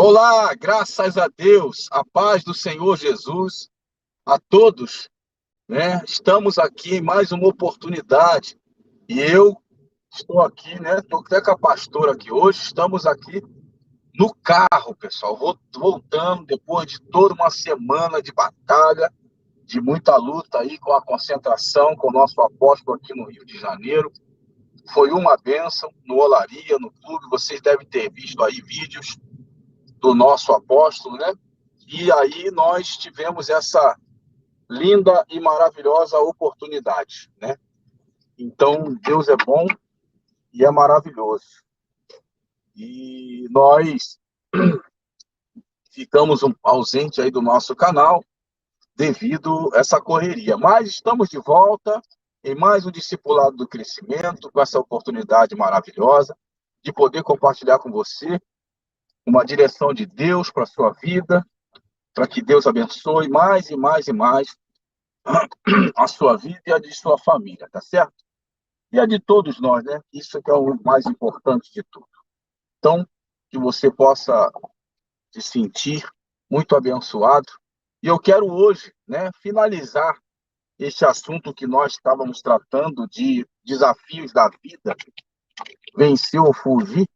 Olá, graças a Deus, a paz do Senhor Jesus, a todos, né? Estamos aqui em mais uma oportunidade e eu estou aqui, né? Estou até com a pastora aqui hoje. Estamos aqui no carro, pessoal, voltando depois de toda uma semana de batalha, de muita luta aí com a concentração com o nosso apóstolo aqui no Rio de Janeiro. Foi uma bênção no Olaria, no clube. Vocês devem ter visto aí vídeos do nosso apóstolo, né? E aí nós tivemos essa linda e maravilhosa oportunidade, né? Então, Deus é bom e é maravilhoso. E nós ficamos ausente aí do nosso canal devido a essa correria. Mas estamos de volta em mais um Discipulado do Crescimento, com essa oportunidade maravilhosa de poder compartilhar com você uma direção de Deus para a sua vida, para que Deus abençoe mais e mais e mais a sua vida e a de sua família, tá certo? E a de todos nós, né? Isso que é o mais importante de tudo. Então, que você possa se sentir muito abençoado. E eu quero hoje, né, finalizar este assunto que nós estávamos tratando de desafios da vida, vencer ou fugir.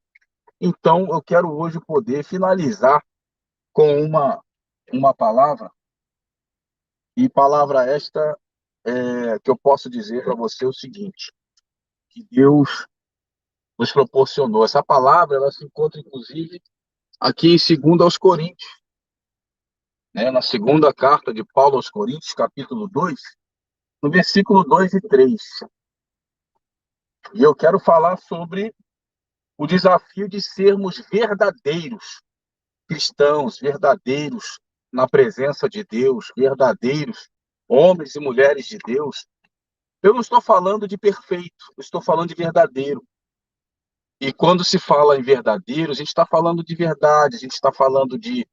Então, eu quero hoje poder finalizar com uma palavra, e palavra esta que eu posso dizer para você o seguinte, que Deus nos proporcionou. Essa palavra, ela se encontra, inclusive, aqui em 2 aos Coríntios, né? Na segunda carta de Paulo aos Coríntios, capítulo 2, no versículo 2 e 3. E eu quero falar sobre o desafio de sermos verdadeiros cristãos, verdadeiros na presença de Deus, verdadeiros homens e mulheres de Deus. Eu não estou falando de perfeito, eu estou falando de verdadeiro. E quando se fala em verdadeiro, a gente está falando de verdade, a gente está falando de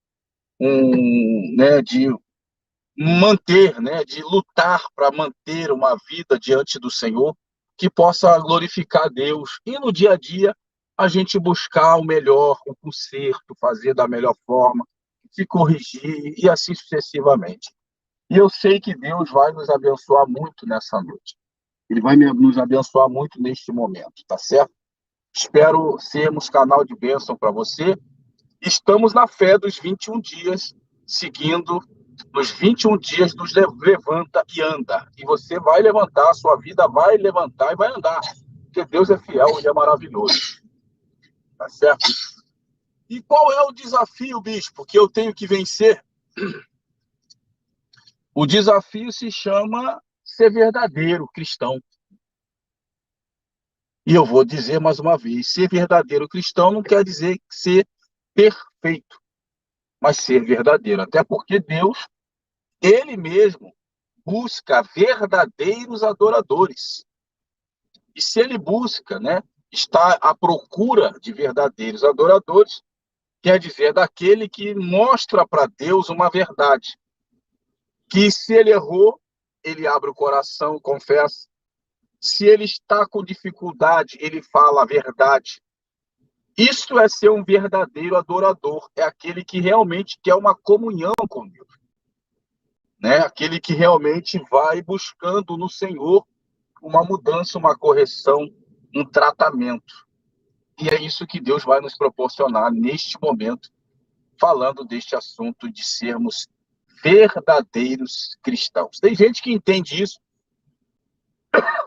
manter, né, de lutar para manter uma vida diante do Senhor que possa glorificar a Deus. E no dia a dia, a gente buscar o melhor, o conserto, fazer da melhor forma, se corrigir e assim sucessivamente. E eu sei que Deus vai nos abençoar muito nessa noite. Ele vai nos abençoar muito neste momento, tá certo? Espero sermos canal de bênção para você. Estamos na fé dos 21 dias, seguindo nos 21 dias dos levanta e anda. E você vai levantar, a sua vida vai levantar e vai andar. Porque Deus é fiel e é maravilhoso. Tá certo? E qual é o desafio, bispo, que eu tenho que vencer? O desafio se chama ser verdadeiro cristão. E eu vou dizer mais uma vez, ser verdadeiro cristão não quer dizer ser perfeito, mas ser verdadeiro. Até porque Deus, Ele mesmo, busca verdadeiros adoradores. E se Ele busca, né, está à procura de verdadeiros adoradores, quer dizer, daquele que mostra para Deus uma verdade. Que se ele errou, ele abre o coração, confessa. Se ele está com dificuldade, ele fala a verdade. Isso é ser um verdadeiro adorador, é aquele que realmente quer uma comunhão com Deus, né? Aquele que realmente vai buscando no Senhor uma mudança, uma correção, um tratamento. E é isso que Deus vai nos proporcionar neste momento, falando deste assunto de sermos verdadeiros cristãos. Tem gente que entende isso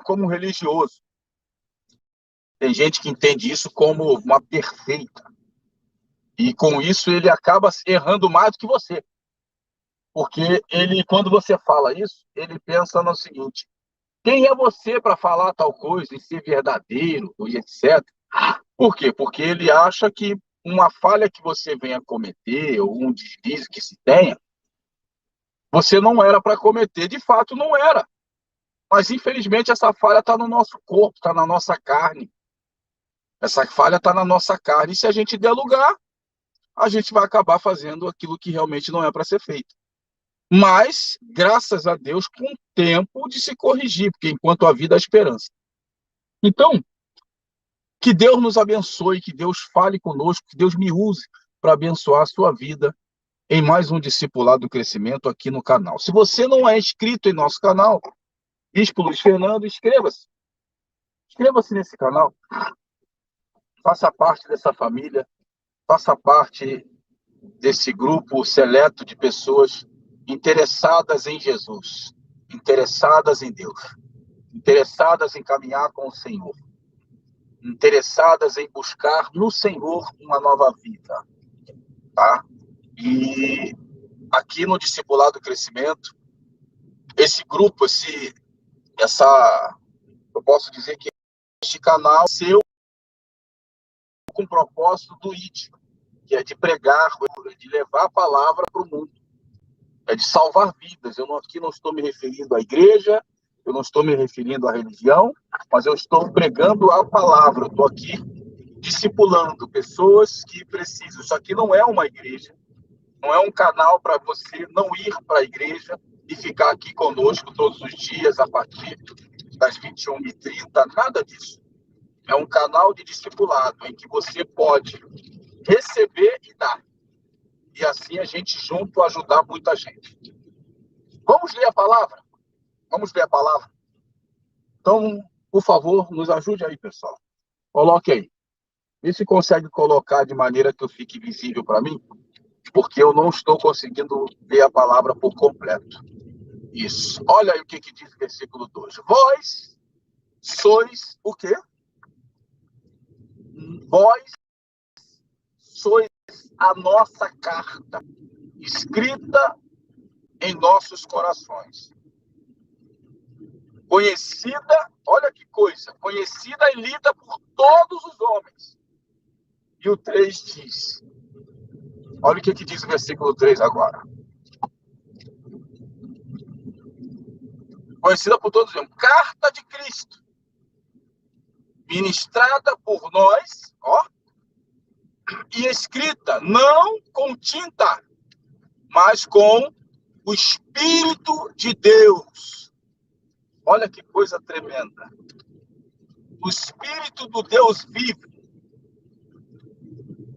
como religioso. Tem gente que entende isso como uma perfeita. E com isso ele acaba errando mais do que você. Porque ele, quando você fala isso, ele pensa no seguinte: quem é você para falar tal coisa e ser verdadeiro e etc. Por quê? Porque ele acha que uma falha que você venha cometer, ou um deslize que se tenha, você não era para cometer. De fato, não era. Mas, infelizmente, essa falha está no nosso corpo, está na nossa carne. Essa falha está na nossa carne. E se a gente der lugar, a gente vai acabar fazendo aquilo que realmente não é para ser feito. Mas, graças a Deus, com tempo de se corrigir, porque enquanto a vida há esperança. Então, que Deus nos abençoe, que Deus fale conosco, que Deus me use para abençoar a sua vida em mais um Discipulado do Crescimento aqui no canal. Se você não é inscrito em nosso canal, Bispo Luiz Fernando, inscreva-se. Inscreva-se nesse canal. Faça parte dessa família. Faça parte desse grupo seleto de pessoas interessadas em Jesus, interessadas em Deus, interessadas em caminhar com o Senhor, interessadas em buscar no Senhor uma nova vida, tá? E aqui no Discipulado do Crescimento, esse grupo, eu posso dizer que este canal seu com o propósito do ID, que é de pregar, de levar a palavra para o mundo, é de salvar vidas. Aqui não estou me referindo à igreja, eu não estou me referindo à religião, mas eu estou pregando a palavra. Eu estou aqui discipulando pessoas que precisam. Isso aqui não é uma igreja, não é um canal para você não ir para a igreja e ficar aqui conosco todos os dias a partir das 21h30, nada disso. É um canal de discipulado em que você pode receber e dar. E assim a gente junto ajudar muita gente. Vamos ler a palavra? Vamos ler a palavra? Então, por favor, nos ajude aí, pessoal. Coloque aí. Vê se consegue colocar de maneira que eu fique visível para mim, porque eu não estou conseguindo ler a palavra por completo. Isso. Olha aí o que diz o versículo 2. Vós sois o quê? Vós sois a nossa carta, escrita em nossos corações. Conhecida, olha que coisa, conhecida e lida por todos os homens. E o 3 diz, olha o que diz o versículo 3 agora. Conhecida por todos os homens, carta de Cristo, ministrada por nós, ó, e escrita, não com tinta, mas com o Espírito de Deus. Olha que coisa tremenda. O Espírito do Deus vivo.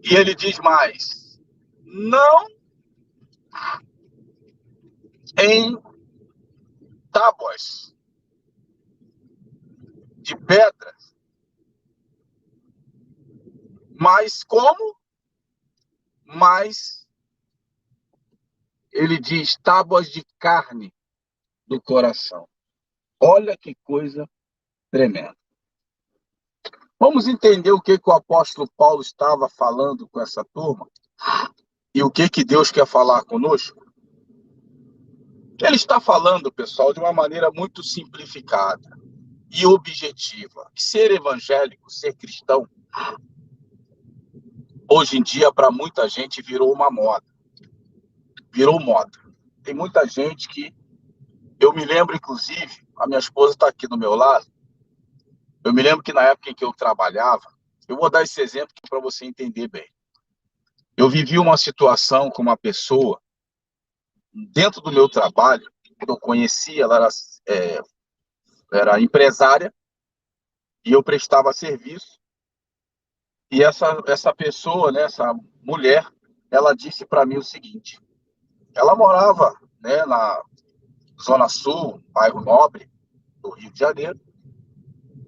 E ele diz mais, não em tábuas de pedras, mas como? Mas ele diz tábuas de carne do coração. Olha que coisa tremenda. Vamos entender o que o apóstolo Paulo estava falando com essa turma e o que Deus quer falar conosco. Ele está falando, pessoal, de uma maneira muito simplificada e objetiva. Ser evangélico, ser cristão, hoje em dia, para muita gente, virou uma moda. Virou moda. Tem muita gente que... Eu me lembro, inclusive, a minha esposa está aqui do meu lado, eu me lembro que na época em que eu trabalhava, eu vou dar esse exemplo para você entender bem. Eu vivi uma situação com uma pessoa, dentro do meu trabalho, eu conhecia, ela era empresária, e eu prestava serviço, e essa pessoa, né, essa mulher, ela disse para mim o seguinte, ela morava, né, na Zona Sul, bairro Nobre, do Rio de Janeiro,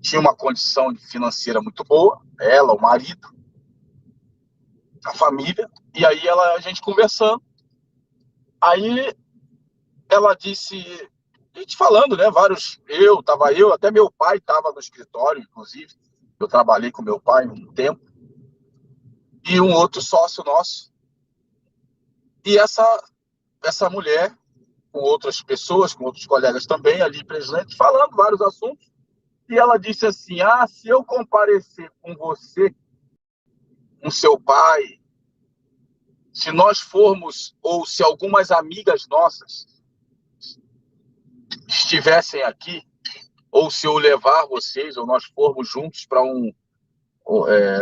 tinha uma condição financeira muito boa, ela, o marido, a família, e aí a gente conversando, aí ela disse, a gente falando, né, até meu pai estava no escritório, inclusive, eu trabalhei com meu pai um tempo, e um outro sócio nosso, e essa mulher, com outras pessoas, com outros colegas também ali presentes, falando vários assuntos, e ela disse assim, se eu comparecer com você, com seu pai, se nós formos, ou se algumas amigas nossas estivessem aqui, ou se eu levar vocês, ou nós formos juntos para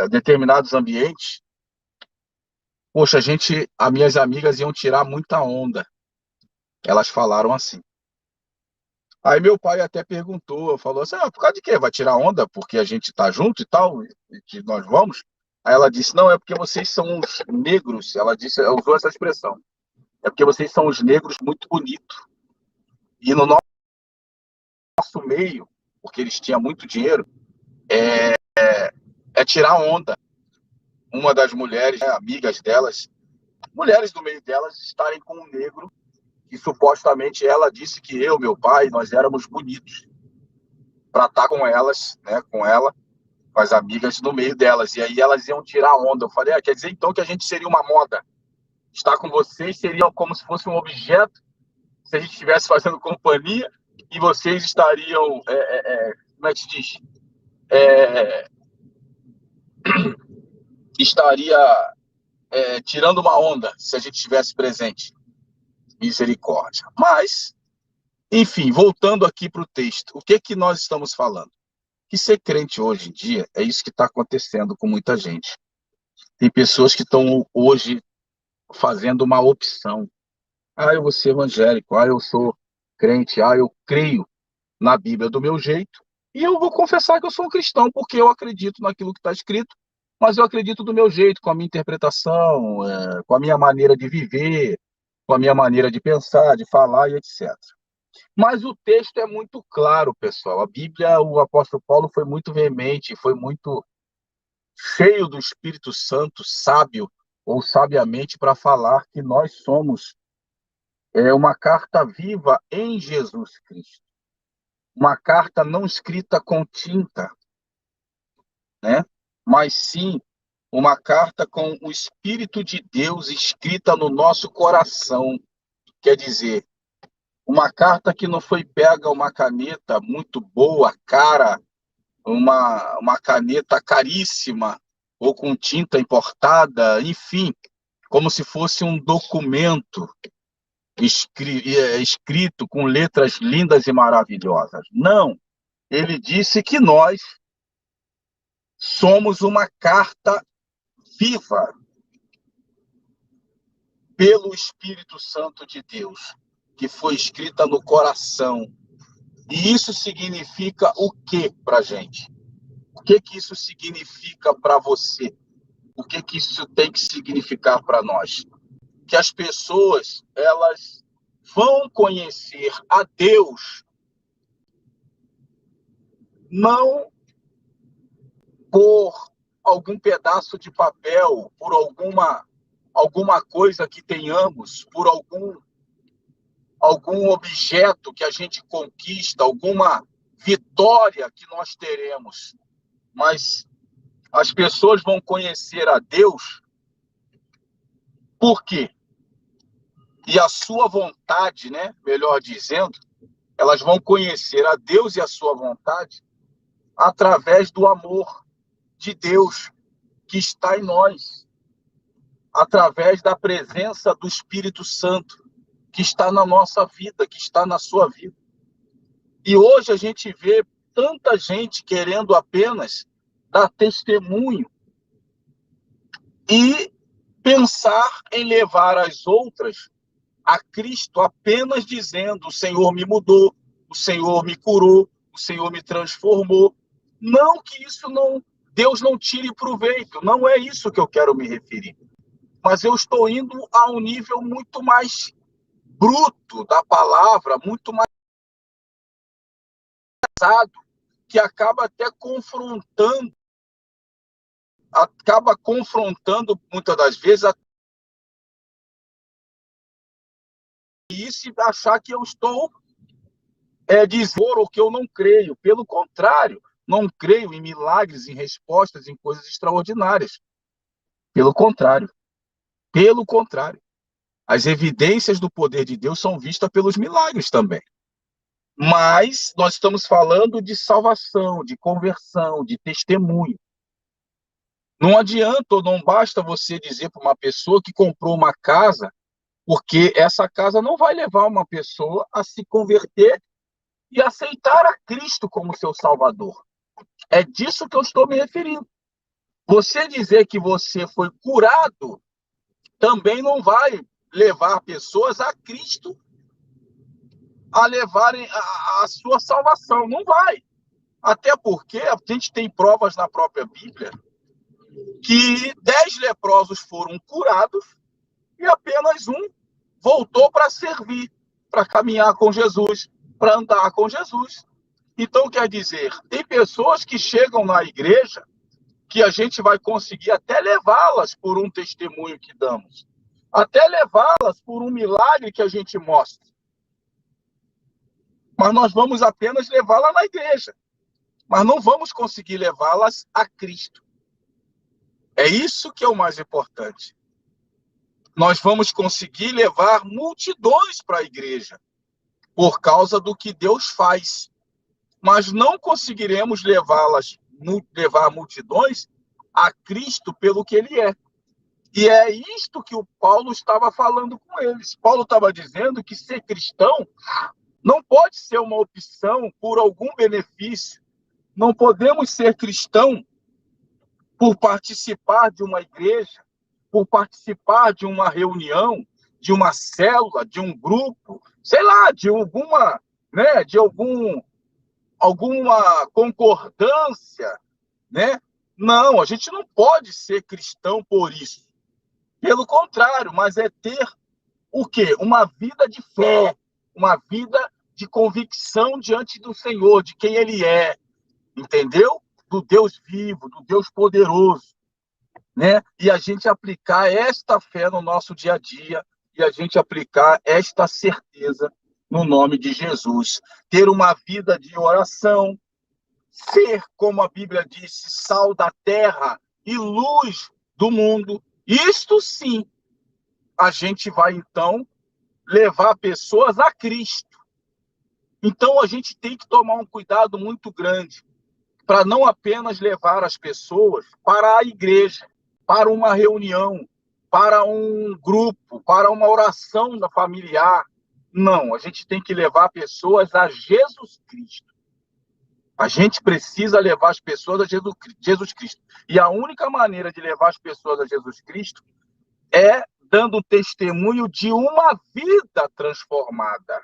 determinados ambientes, poxa, as minhas amigas iam tirar muita onda. Elas falaram assim. Aí meu pai até perguntou, falou assim, por causa de quê? Vai tirar onda porque a gente tá junto e tal, e que nós vamos? Aí ela disse, não, é porque vocês são os negros. Ela disse, ela usou essa expressão. É porque vocês são os negros muito bonitos. E no nosso meio, porque eles tinham muito dinheiro, é tirar onda. Uma das mulheres, né, amigas delas, mulheres do meio delas, estarem com um negro, e supostamente ela disse que eu, meu pai, nós éramos bonitos para estar com elas, né, com ela, com as amigas no meio delas. E aí elas iam tirar onda. Eu falei, quer dizer então que a gente seria uma moda. Estar com vocês seria como se fosse um objeto, se a gente estivesse fazendo companhia, e vocês estariam, como é que se diz? Estaria tirando uma onda se a gente estivesse presente. Misericórdia. Mas, enfim, voltando aqui para o texto, o que que nós estamos falando? Que ser crente hoje em dia é isso que está acontecendo com muita gente. Tem pessoas que estão hoje fazendo uma opção. Eu vou ser evangélico, eu sou crente, eu creio na Bíblia do meu jeito, e eu vou confessar que eu sou um cristão, porque eu acredito naquilo que está escrito, mas eu acredito do meu jeito, com a minha interpretação, com a minha maneira de viver, com a minha maneira de pensar, de falar e etc. Mas o texto é muito claro, pessoal. A Bíblia, o apóstolo Paulo foi muito veemente, foi muito cheio do Espírito Santo, sábio ou sabiamente, para falar que nós somos uma carta viva em Jesus Cristo. Uma carta não escrita com tinta, né? Mas sim uma carta com o Espírito de Deus escrita no nosso coração. Quer dizer, uma carta que não foi pega uma caneta muito boa, cara, uma caneta caríssima, ou com tinta importada, enfim, como se fosse um documento escrito com letras lindas e maravilhosas. Não, ele disse que nós somos uma carta viva pelo Espírito Santo de Deus, que foi escrita no coração. E isso significa o que para a gente? O que que isso significa para você? O que que isso tem que significar para nós? Que as pessoas, elas vão conhecer a Deus não por algum pedaço de papel, por alguma coisa que tenhamos, por algum objeto que a gente conquista, alguma vitória que nós teremos. Mas as pessoas vão conhecer a Deus por quê? E a sua vontade, né? Melhor dizendo, elas vão conhecer a Deus e a sua vontade através do amor de Deus que está em nós, através da presença do Espírito Santo que está na nossa vida, que está na sua vida. E hoje a gente vê tanta gente querendo apenas dar testemunho e pensar em levar as outras a Cristo apenas dizendo: o Senhor me mudou, o Senhor me curou, o Senhor me transformou. Não que isso não, Deus não tire proveito, não é isso que eu quero me referir. Mas eu estou indo a um nível muito mais bruto da palavra, muito mais pesado, que acaba confrontando muitas das vezes isso e achar que eu estou dizer o que eu não creio. Pelo contrário, não creio em milagres, em respostas, em coisas extraordinárias. Pelo contrário. Pelo contrário. As evidências do poder de Deus são vistas pelos milagres também. Mas nós estamos falando de salvação, de conversão, de testemunho. Não adianta ou não basta você dizer para uma pessoa que comprou uma casa, porque essa casa não vai levar uma pessoa a se converter e aceitar a Cristo como seu Salvador. É disso que eu estou me referindo. Você dizer que você foi curado também não vai levar pessoas a Cristo a levarem a sua salvação. Não vai. Até porque a gente tem provas na própria Bíblia que 10 leprosos foram curados e apenas um voltou para servir, para caminhar com Jesus, para andar com Jesus. Então, quer dizer, tem pessoas que chegam na igreja que a gente vai conseguir até levá-las por um testemunho que damos, até levá-las por um milagre que a gente mostra. Mas nós vamos apenas levá-la na igreja, mas não vamos conseguir levá-las a Cristo. É isso que é o mais importante. Nós vamos conseguir levar multidões para a igreja, por causa do que Deus faz. Mas não conseguiremos levar multidões a Cristo pelo que ele é. E é isto que o Paulo estava falando com eles. Paulo estava dizendo que ser cristão não pode ser uma opção por algum benefício. Não podemos ser cristão por participar de uma igreja, por participar de uma reunião, de uma célula, de um grupo, sei lá, de alguma, né, de alguma concordância, né? Não, a gente não pode ser cristão por isso. Pelo contrário, mas é ter o quê? Uma vida de fé, uma vida de convicção diante do Senhor, de quem Ele é, entendeu? Do Deus vivo, do Deus poderoso, né? E a gente aplicar esta fé no nosso dia a dia, e a gente aplicar esta certeza no nome de Jesus. Ter uma vida de oração, ser, como a Bíblia disse, sal da terra e luz do mundo. Isto sim, a gente vai, então, levar pessoas a Cristo. Então, a gente tem que tomar um cuidado muito grande para não apenas levar as pessoas para a igreja, para uma reunião, para um grupo, para uma oração da familiar. Não, a gente tem que levar pessoas a Jesus Cristo. A gente precisa levar as pessoas a Jesus Cristo. E a única maneira de levar as pessoas a Jesus Cristo é dando testemunho de uma vida transformada.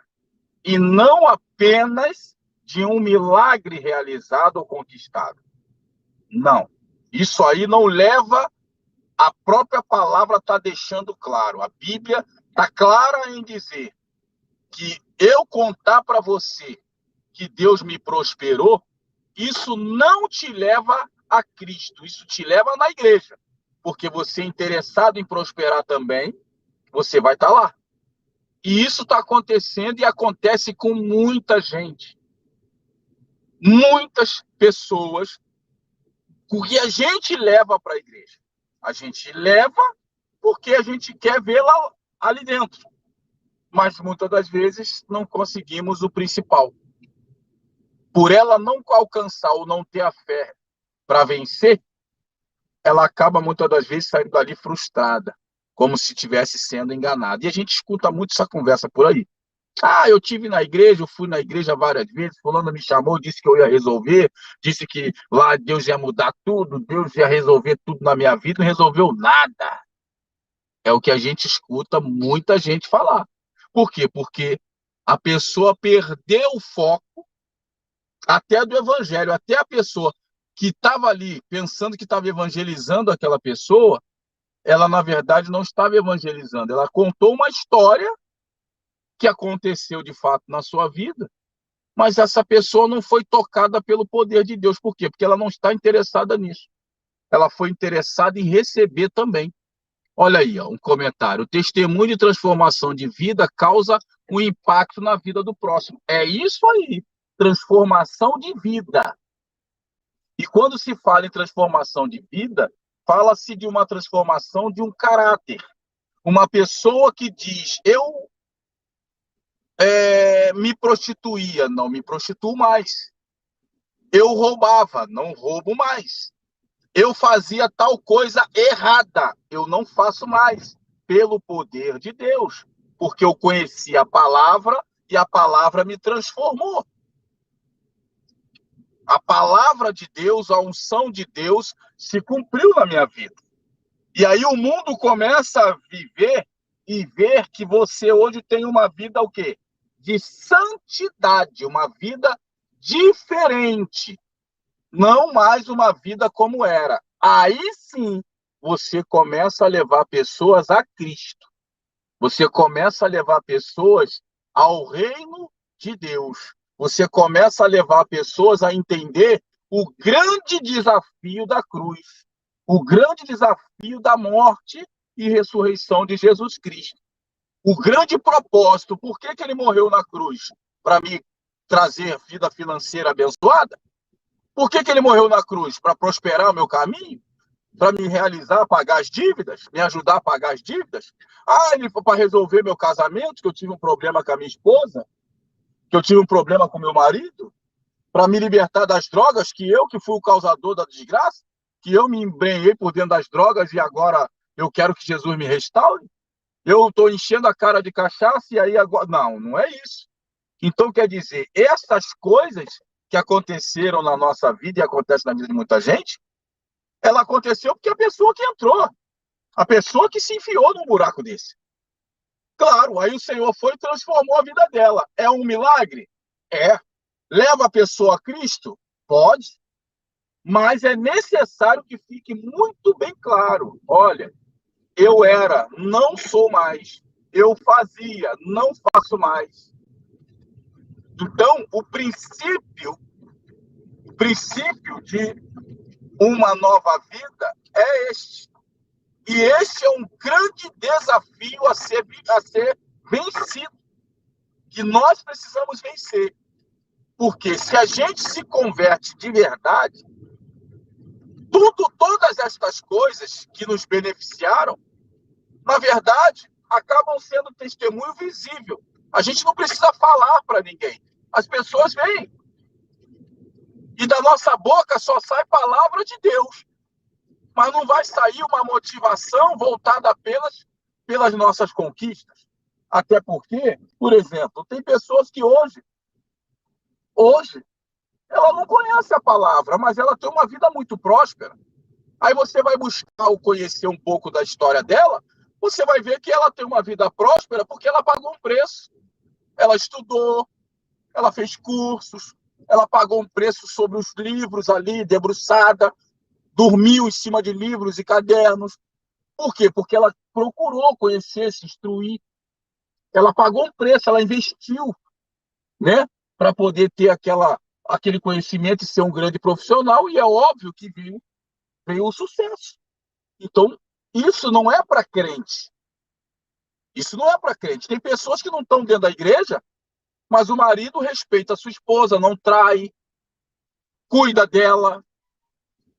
E não apenas de um milagre realizado ou conquistado. Não. Isso aí não leva, a própria palavra está deixando claro. A Bíblia está clara em dizer que eu contar para você que Deus me prosperou, isso não te leva a Cristo, isso te leva na igreja. Porque você é interessado em prosperar também, você vai estar lá. E isso está acontecendo e acontece com muita gente. Muitas pessoas que a gente leva para a igreja. A gente leva porque a gente quer vê-la ali dentro. Mas muitas das vezes não conseguimos o principal. Por ela não alcançar ou não ter a fé para vencer, ela acaba muitas das vezes saindo dali frustrada, como se estivesse sendo enganada. E a gente escuta muito essa conversa por aí. Ah, eu tive na igreja, eu fui na igreja várias vezes, fulano me chamou, disse que eu ia resolver, disse que lá Deus ia mudar tudo, Deus ia resolver tudo na minha vida, não resolveu nada. É o que a gente escuta muita gente falar. Por quê? Porque a pessoa perdeu o foco até do evangelho, até a pessoa que estava ali pensando que estava evangelizando aquela pessoa, ela na verdade não estava evangelizando, ela contou uma história que aconteceu de fato na sua vida, mas essa pessoa não foi tocada pelo poder de Deus. Por quê? Porque ela não está interessada nisso. Ela foi interessada em receber também. Olha aí, ó, um comentário. O testemunho de transformação de vida causa um impacto na vida do próximo. É isso aí, transformação de vida. E quando se fala em transformação de vida, fala-se de uma transformação de um caráter. Uma pessoa que diz, eu me prostituía, não me prostituo mais. Eu roubava, não roubo mais. Eu fazia tal coisa errada, eu não faço mais, pelo poder de Deus, porque eu conheci a palavra e a palavra me transformou. A palavra de Deus, a unção de Deus se cumpriu na minha vida. E aí o mundo começa a viver e ver que você hoje tem uma vida o quê? De santidade, uma vida diferente. Não mais uma vida como era. Aí sim você começa a levar pessoas a Cristo. Você começa a levar pessoas ao reino de Deus. Você começa a levar pessoas a entender o grande desafio da cruz, o grande desafio da morte e ressurreição de Jesus Cristo. O grande propósito, por que ele morreu na cruz? Para me trazer vida financeira abençoada? Por que ele morreu na cruz? Para prosperar o meu caminho? Para me realizar, pagar as dívidas? Me ajudar a pagar as dívidas? Ah, ele foi para resolver meu casamento, que eu tive um problema com a minha esposa, que eu tive um problema com meu marido? Para me libertar das drogas, que fui o causador da desgraça? Que eu me embrenhei por dentro das drogas e agora eu quero que Jesus me restaure? Eu estou enchendo a cara de cachaça e aí agora... Não, não é isso. Então, quer dizer, essas coisas que aconteceram na nossa vida e acontecem na vida de muita gente, ela aconteceu porque a pessoa que entrou, a pessoa que se enfiou num buraco desse. Claro, aí o Senhor foi e transformou a vida dela. É um milagre? É. Leva a pessoa a Cristo? Pode. Mas é necessário que fique muito bem claro. Olha, eu era, não sou mais. Eu fazia, não faço mais. Então, o princípio de uma nova vida é este. E este é um grande desafio a ser vencido, que nós precisamos vencer. Porque se a gente se converte de verdade, todas estas coisas que nos beneficiaram, na verdade, acabam sendo testemunho visível. A gente não precisa falar para ninguém. As pessoas veem. E da nossa boca só sai palavra de Deus. Mas não vai sair uma motivação voltada apenas pelas nossas conquistas. Até porque, por exemplo, tem pessoas que hoje, ela não conhece a palavra, mas ela tem uma vida muito próspera. Aí você vai buscar ou conhecer um pouco da história dela, você vai ver que ela tem uma vida próspera porque ela pagou um preço. Ela estudou, ela fez cursos, ela pagou um preço sobre os livros ali, debruçada, dormiu em cima de livros e cadernos. Por quê? Porque ela procurou conhecer, se instruir, ela pagou um preço, ela investiu, né, para poder ter aquele conhecimento e ser um grande profissional, e é óbvio que veio o sucesso. Então, isso não é para crente. Isso não é para crente. Tem pessoas que não estão dentro da igreja, mas o marido respeita a sua esposa, não trai, cuida dela,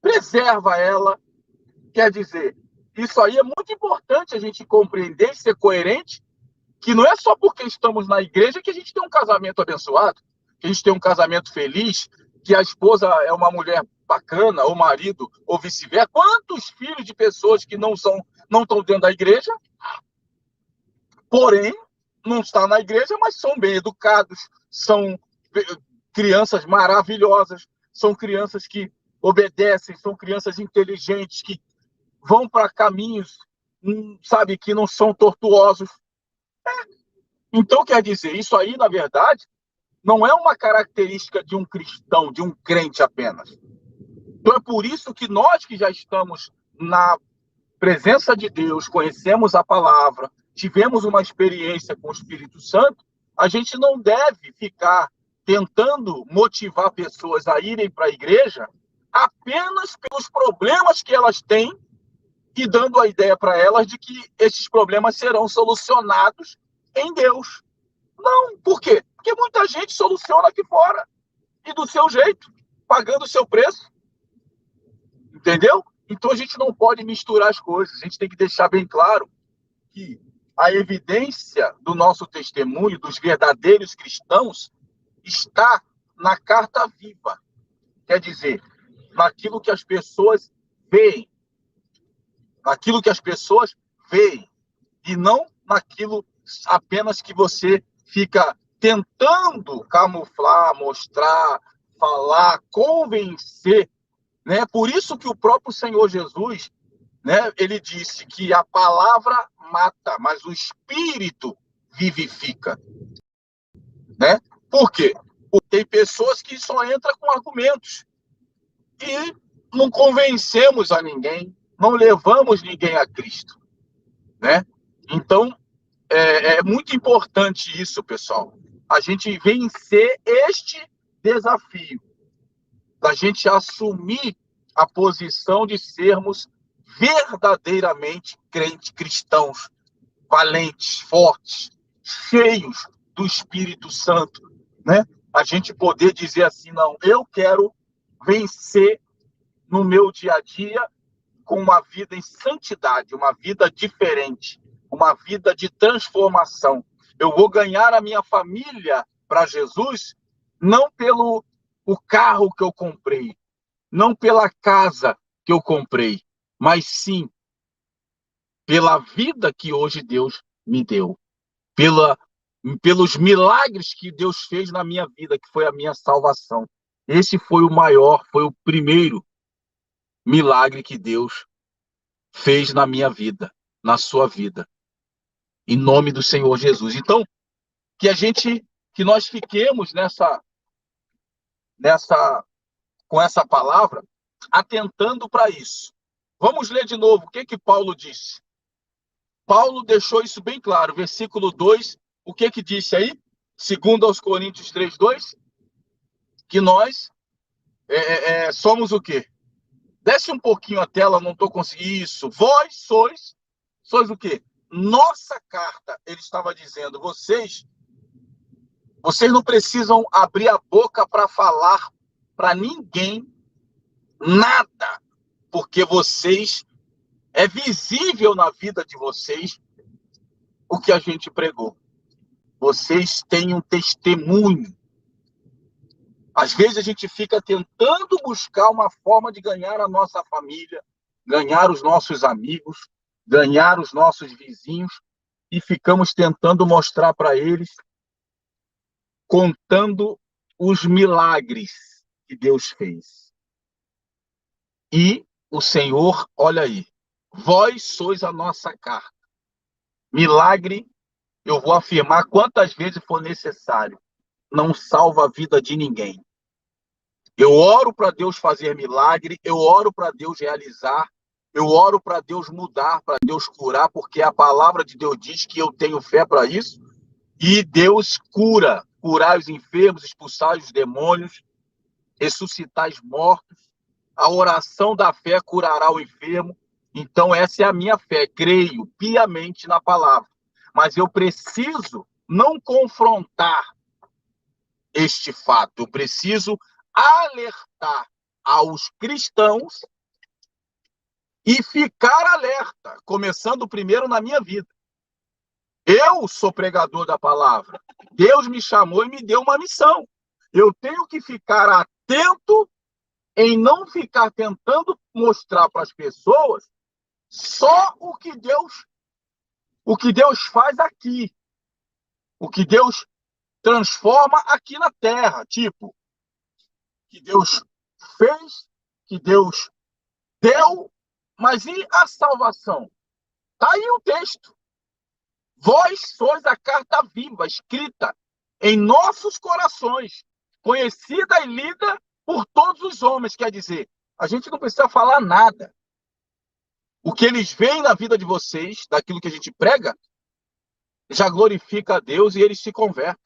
preserva ela. Quer dizer, isso aí é muito importante a gente compreender e ser coerente, que não é só porque estamos na igreja que a gente tem um casamento abençoado, que a gente tem um casamento feliz, que a esposa é uma mulher bacana, ou marido, ou vice-versa. Quantos filhos de pessoas que não estão dentro da igreja, porém, não estão na igreja, mas são bem educados, são crianças maravilhosas, são crianças que obedecem, são crianças inteligentes, que vão para caminhos, sabe, que não são tortuosos. Então, quer dizer, isso aí, na verdade, não é uma característica de um cristão, de um crente apenas. Então, é por isso que nós que já estamos na presença de Deus, conhecemos a palavra, tivemos uma experiência com o Espírito Santo, a gente não deve ficar tentando motivar pessoas a irem para a igreja apenas pelos problemas que elas têm e dando a ideia para elas de que esses problemas serão solucionados em Deus. Não, por quê? Porque muita gente soluciona aqui fora e do seu jeito, pagando o seu preço. Entendeu? Então a gente não pode misturar as coisas. A gente tem que deixar bem claro que a evidência do nosso testemunho, dos verdadeiros cristãos, está na carta viva. Quer dizer, naquilo que as pessoas veem. Naquilo que as pessoas veem. E não naquilo apenas que você fica tentando camuflar, mostrar, falar, convencer, né? Por isso que o próprio Senhor Jesus, né, ele disse que a palavra mata, mas o espírito vivifica, né? Por quê? Porque tem pessoas que só entram com argumentos e não convencemos a ninguém, não levamos ninguém a Cristo, né? Então, é muito importante isso, pessoal. A gente vencer este desafio, da gente assumir a posição de sermos verdadeiramente crentes cristãos, valentes, fortes, cheios do Espírito Santo, né? A gente poder dizer assim, não, eu quero vencer no meu dia a dia com uma vida em santidade, uma vida diferente, uma vida de transformação. Eu vou ganhar a minha família para Jesus não pelo o carro que eu comprei, não pela casa que eu comprei, mas sim pela vida que hoje Deus me deu, pela, pelos milagres que Deus fez na minha vida, que foi a minha salvação. Esse foi o maior, foi o primeiro milagre que Deus fez na minha vida, na sua vida, em nome do Senhor Jesus. Então, que nós fiquemos nessa, com essa palavra, atentando para isso. Vamos ler de novo o que Paulo disse. Paulo deixou isso bem claro, versículo 2, o que disse aí? Segundo aos Coríntios 3:2, que nós somos o quê? Desce um pouquinho a tela, não estou conseguindo isso. Vós sois o quê? Nossa carta, ele estava dizendo, vocês não precisam abrir a boca para falar para ninguém nada, porque é visível na vida de vocês o que a gente pregou. Vocês têm um testemunho. Às vezes a gente fica tentando buscar uma forma de ganhar a nossa família, ganhar os nossos amigos, ganhar os nossos vizinhos, e ficamos tentando mostrar para eles, contando os milagres que Deus fez. E o Senhor, olha aí, vós sois a nossa carta. Milagre, eu vou afirmar quantas vezes for necessário, não salva a vida de ninguém. Eu oro para Deus fazer milagre, eu oro para Deus realizar, eu oro para Deus mudar, para Deus curar, porque a palavra de Deus diz que eu tenho fé para isso, e Deus curar os enfermos, expulsar os demônios, ressuscitar os mortos. A oração da fé curará o enfermo. Então, essa é a minha fé, creio piamente na palavra. Mas eu preciso não confrontar este fato, eu preciso alertar aos cristãos e ficar alerta, começando primeiro na minha vida. Eu sou pregador da palavra. Deus me chamou e me deu uma missão. Eu tenho que ficar atento em não ficar tentando mostrar para as pessoas só o que Deus faz aqui, o que Deus transforma aqui na terra, tipo, que Deus fez, que Deus deu, mas e a salvação? Está aí o texto. Vós sois a carta viva, escrita em nossos corações, conhecida e lida por todos os homens. Quer dizer, a gente não precisa falar nada. O que eles veem na vida de vocês, daquilo que a gente prega, já glorifica a Deus e eles se convertem.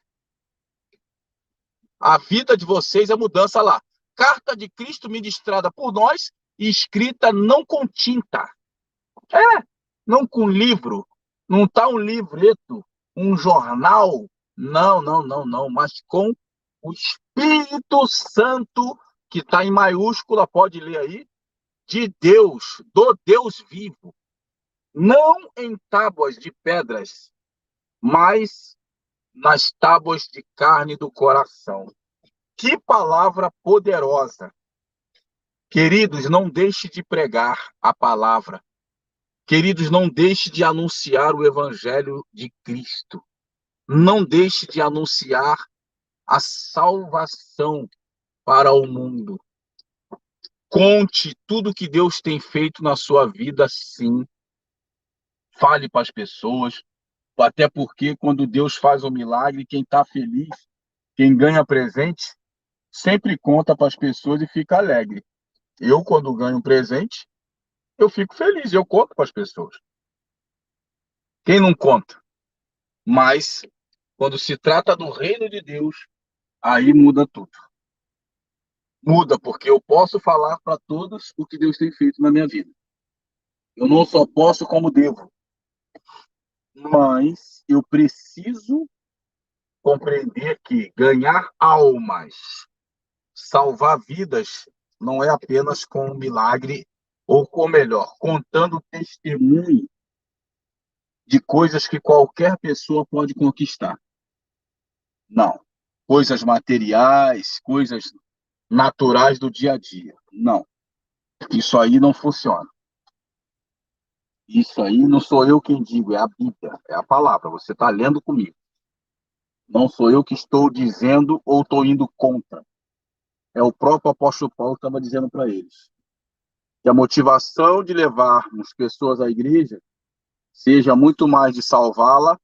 A vida de vocês é mudança lá. Carta de Cristo ministrada por nós e escrita não com tinta. Não com livro. Não está um livreto, um jornal. Não, não, não, não. Mas com o Espírito Santo, que está em maiúscula, pode ler aí, de Deus, do Deus vivo. Não em tábuas de pedras, mas nas tábuas de carne do coração. Que palavra poderosa! Queridos, não deixe de pregar a palavra. Queridos, não deixe de anunciar o evangelho de Cristo. Não deixe de anunciar a salvação para o mundo. Conte tudo que Deus tem feito na sua vida, sim. Fale para as pessoas, até porque quando Deus faz o milagre, quem está feliz, quem ganha presente, sempre conta para as pessoas e fica alegre. Eu, quando ganho um presente, eu fico feliz, eu conto para as pessoas. Quem não conta? Mas, quando se trata do reino de Deus, aí muda tudo. Muda, porque eu posso falar para todos o que Deus tem feito na minha vida. Eu não só posso, como devo. Mas eu preciso compreender que ganhar almas, salvar vidas, não é apenas com um milagre, ou com melhor, contando testemunho de coisas que qualquer pessoa pode conquistar. Não. Coisas materiais, coisas naturais do dia a dia. Não. Isso aí não funciona. Isso aí não sou eu quem digo, é a Bíblia, é a palavra. Você está lendo comigo. Não sou eu que estou dizendo ou estou indo contra. É o próprio apóstolo Paulo que estava dizendo para eles. Que a motivação de levarmos pessoas à igreja seja muito mais de salvá-la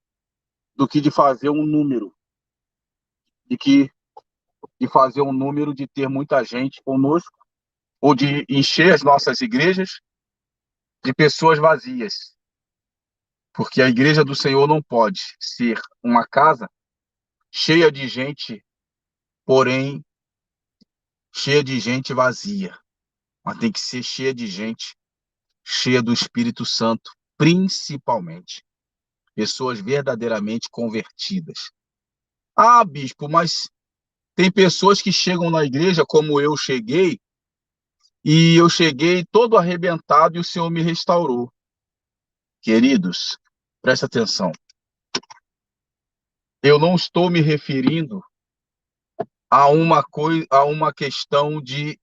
do que de fazer um número, de que de fazer um número de ter muita gente conosco ou de encher as nossas igrejas de pessoas vazias, porque a igreja do Senhor não pode ser uma casa cheia de gente, porém cheia de gente vazia, mas tem que ser cheia de gente, cheia do Espírito Santo, principalmente pessoas verdadeiramente convertidas. Ah, bispo, mas tem pessoas que chegam na igreja como eu cheguei, e eu cheguei todo arrebentado e o Senhor me restaurou. Queridos, presta atenção. Eu não estou me referindo a uma questão de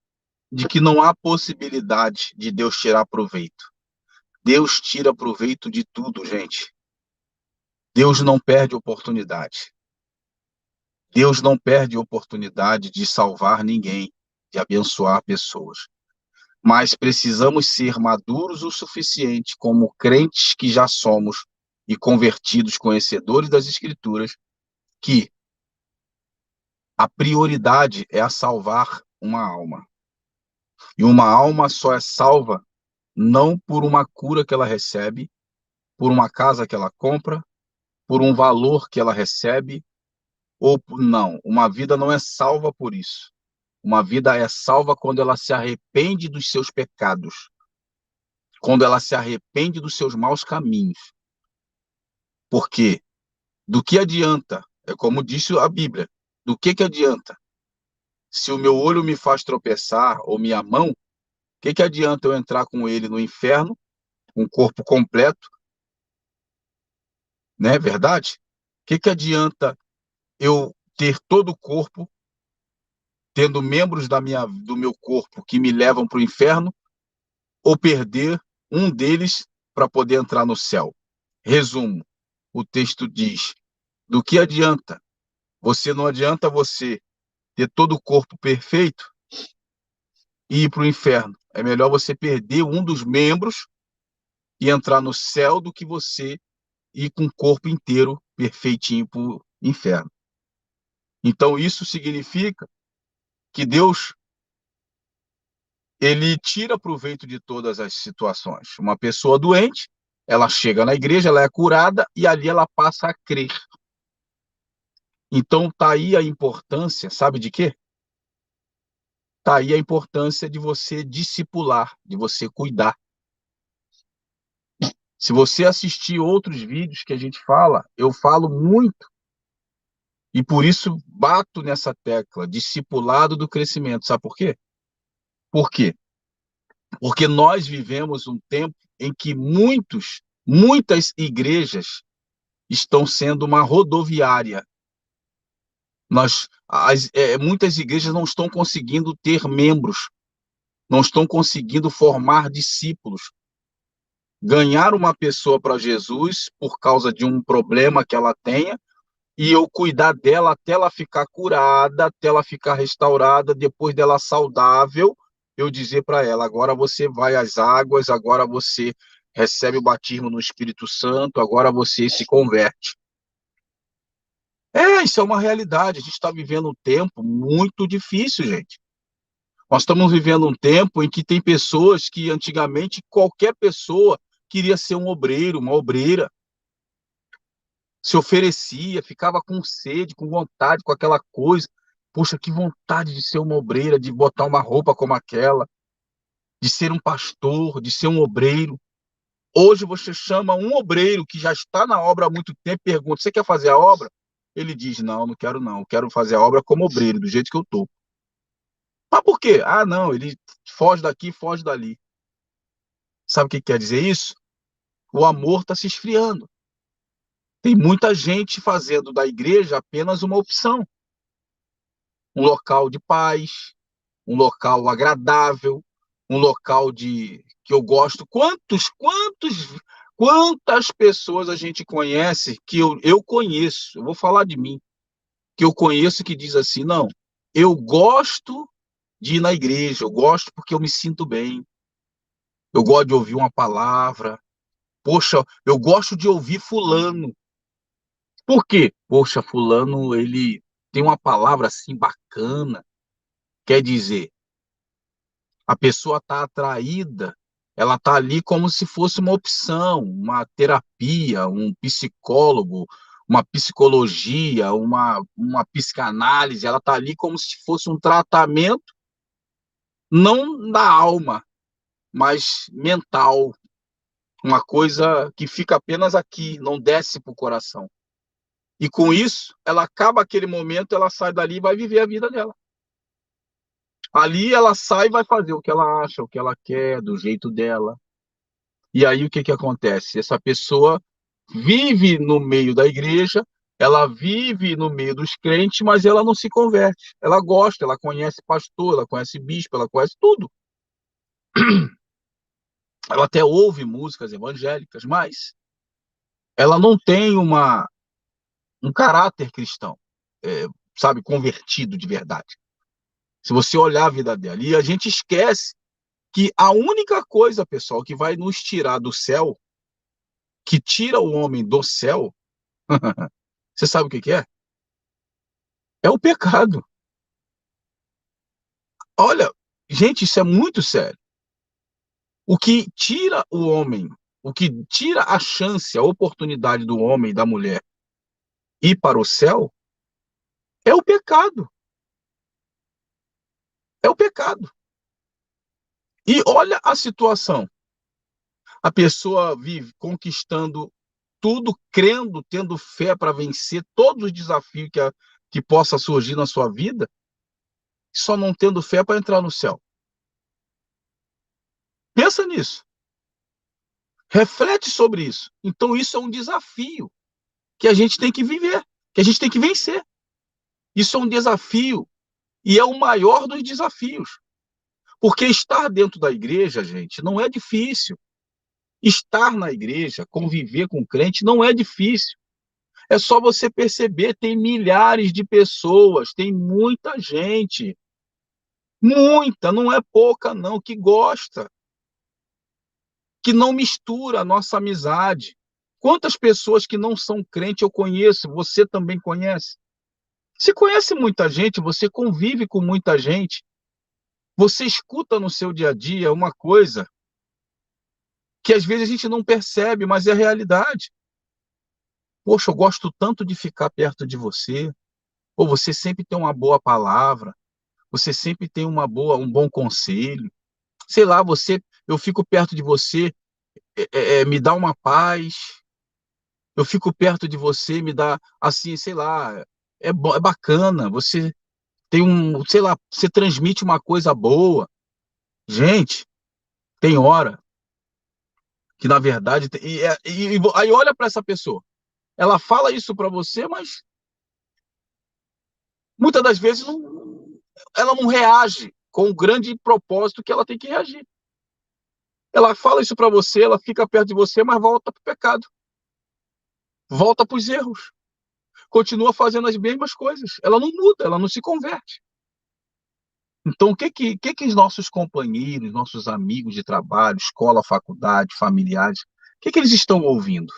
que não há possibilidade de Deus tirar proveito. Deus tira proveito de tudo, gente. Deus não perde oportunidade. Deus não perde oportunidade de salvar ninguém, de abençoar pessoas. Mas precisamos ser maduros o suficiente, como crentes que já somos e convertidos, conhecedores das Escrituras, que a prioridade é a salvar uma alma. E uma alma só é salva não por uma cura que ela recebe, por uma casa que ela compra, por um valor que ela recebe, ou não. Uma vida não é salva por isso. Uma vida é salva quando ela se arrepende dos seus pecados, quando ela se arrepende dos seus maus caminhos. Porque do que adianta, é como disse a Bíblia, do que adianta? Se o meu olho me faz tropeçar, ou minha mão, que adianta eu entrar com ele no inferno, com o corpo completo, não é verdade? Que adianta eu ter todo o corpo, tendo membros do meu corpo que me levam para o inferno, ou perder um deles para poder entrar no céu? Resumo, o texto diz, do que adianta? Não adianta você ter todo o corpo perfeito e ir para o inferno. É melhor você perder um dos membros e entrar no céu do que você ir com o corpo inteiro perfeitinho para o inferno. Então, isso significa que Deus, ele tira proveito de todas as situações. Uma pessoa doente, ela chega na igreja, ela é curada e ali ela passa a crer. Então, tá aí a importância, sabe de quê? Tá aí a importância de você discipular, de você cuidar. Se você assistir outros vídeos que a gente fala, eu falo muito e por isso bato nessa tecla, discipulado do crescimento. Sabe por quê? Por quê? Porque nós vivemos um tempo em que muitas igrejas estão sendo uma rodoviária. Muitas igrejas não estão conseguindo ter membros, não estão conseguindo formar discípulos. Ganhar uma pessoa para Jesus por causa de um problema que ela tenha e eu cuidar dela até ela ficar curada, até ela ficar restaurada, depois dela saudável, eu dizer para ela, agora você vai às águas, agora você recebe o batismo no Espírito Santo, agora você se converte. Isso é uma realidade, a gente está vivendo um tempo muito difícil, gente. Nós estamos vivendo um tempo em que tem pessoas que antigamente qualquer pessoa queria ser um obreiro, uma obreira, se oferecia, ficava com sede, com vontade, com aquela coisa. Poxa, que vontade de ser uma obreira, de botar uma roupa como aquela, de ser um pastor, de ser um obreiro. Hoje você chama um obreiro que já está na obra há muito tempo e pergunta: você quer fazer a obra? Ele diz: não, não quero não, eu quero fazer a obra como obreiro, do jeito que eu estou. Mas por quê? Ah, não, ele foge daqui, foge dali. Sabe o que quer dizer isso? O amor está se esfriando. Tem muita gente fazendo da igreja apenas uma opção, um local de paz, um local agradável, um local de que eu gosto. Quantas pessoas a gente conhece que eu conheço, eu vou falar de mim, que eu conheço que diz assim: não, eu gosto de ir na igreja, eu gosto porque eu me sinto bem, eu gosto de ouvir uma palavra, poxa, eu gosto de ouvir fulano. Por quê? Poxa, fulano, ele tem uma palavra assim bacana, quer dizer, a pessoa está atraída, ela está ali como se fosse uma opção, uma terapia, um psicólogo, uma psicologia, uma psicanálise, ela está ali como se fosse um tratamento, não da alma, mas mental, uma coisa que fica apenas aqui, não desce para o coração. E com isso, ela acaba aquele momento, ela sai dali e vai viver a vida dela. Ali ela sai e vai fazer o que ela acha, o que ela quer, do jeito dela. E aí o que que acontece? Essa pessoa vive no meio da igreja, ela vive no meio dos crentes, mas ela não se converte. Ela gosta, ela conhece pastor, ela conhece bispo, ela conhece tudo. Ela até ouve músicas evangélicas, mas ela não tem um caráter cristão, é, sabe, convertido de verdade. Se você olhar a vida dela, e a gente esquece que a única coisa, pessoal, que vai nos tirar do céu, que tira o homem do céu, você sabe o que que é? É o pecado. Olha, gente, isso é muito sério. O que tira o homem, o que tira a chance, a oportunidade do homem e da mulher ir para o céu é o pecado. É o pecado. E olha a situação. A pessoa vive conquistando tudo, crendo, tendo fé para vencer todos os desafios que possa surgir na sua vida, só não tendo fé para entrar no céu. Pensa nisso. Reflete sobre isso. Então, isso é um desafio que a gente tem que viver, que a gente tem que vencer. Isso é um desafio e é o maior dos desafios. Porque estar dentro da igreja, gente, não é difícil. Estar na igreja, conviver com crente, não é difícil. É só você perceber, tem milhares de pessoas, tem muita gente, muita, não é pouca não, que gosta, que não mistura a nossa amizade. Quantas pessoas que não são crente eu conheço, você também conhece? Você conhece muita gente, você convive com muita gente, você escuta no seu dia a dia uma coisa que às vezes a gente não percebe, mas é a realidade. Poxa, eu gosto tanto de ficar perto de você, ou você sempre tem uma boa palavra, você sempre tem um bom conselho. Sei lá, eu fico perto de você, me dá uma paz. Eu fico perto de você, me dá assim, sei lá, é bacana. Você tem sei lá, você transmite uma coisa boa. Gente, tem hora que na verdade aí olha para essa pessoa. Ela fala isso para você, mas muitas das vezes ela não reage com o grande propósito que ela tem que reagir. Ela fala isso para você, ela fica perto de você, mas volta para o pecado, volta para os erros, continua fazendo as mesmas coisas. Ela não muda, ela não se converte. Então, o que os nossos companheiros, nossos amigos de trabalho, escola, faculdade, familiares, o que eles estão ouvindo?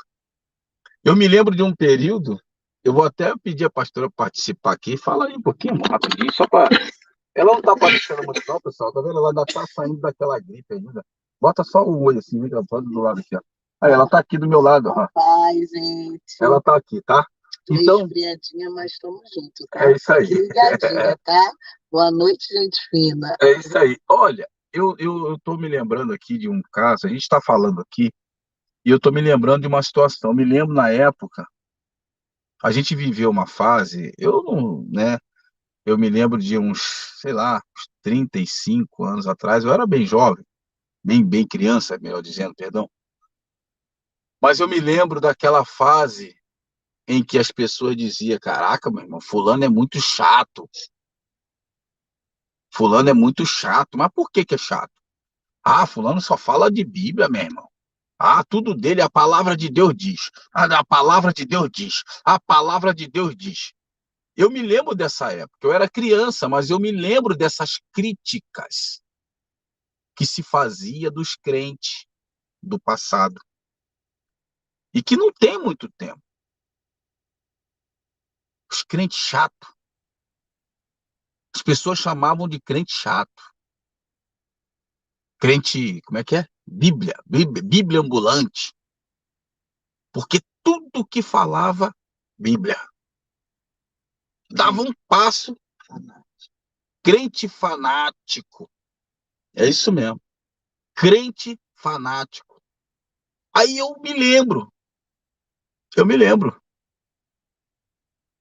Eu me lembro de um período, eu vou até pedir a pastora participar aqui, fala aí um pouquinho, rapidinho, só para Ela não tá aparecendo muito não, pessoal. Tá vendo? Ela ainda tá saindo daquela gripe ainda. Bota só o olho assim, vem do lado aqui, ó. Aí, ela tá aqui do meu lado, ó. Ai, gente. Ela tá aqui, tá? Tô Então, resfriadinha, mas estamos juntos, tá? é isso aí. Fique ligadinha, tá? Boa noite, gente fina. É isso aí. Olha, eu tô me lembrando aqui de um caso, a gente está falando aqui, e eu tô me lembrando de uma situação. Eu me lembro na época, a gente viveu uma fase, eu não, né? Eu me lembro de uns, sei lá, uns 35 anos atrás, eu era bem jovem, bem criança, melhor dizendo, perdão. Mas eu me lembro daquela fase em que as pessoas diziam: Caraca, meu irmão, fulano é muito chato, fulano é muito chato. Mas por que que é chato? Ah, fulano só fala de Bíblia, meu irmão. Ah, tudo dele, a palavra de Deus diz. Ah, a palavra de Deus diz. A palavra de Deus diz. Eu me lembro dessa época. Eu era criança, mas eu me lembro dessas críticas que se fazia dos crentes do passado e que não tem muito tempo. Os crentes chatos. As pessoas chamavam de crente chato. Crente, como é que é? Bíblia ambulante. Porque tudo que falava, Bíblia. Dava um passo, crente fanático. É isso mesmo. Crente fanático. Aí eu me lembro.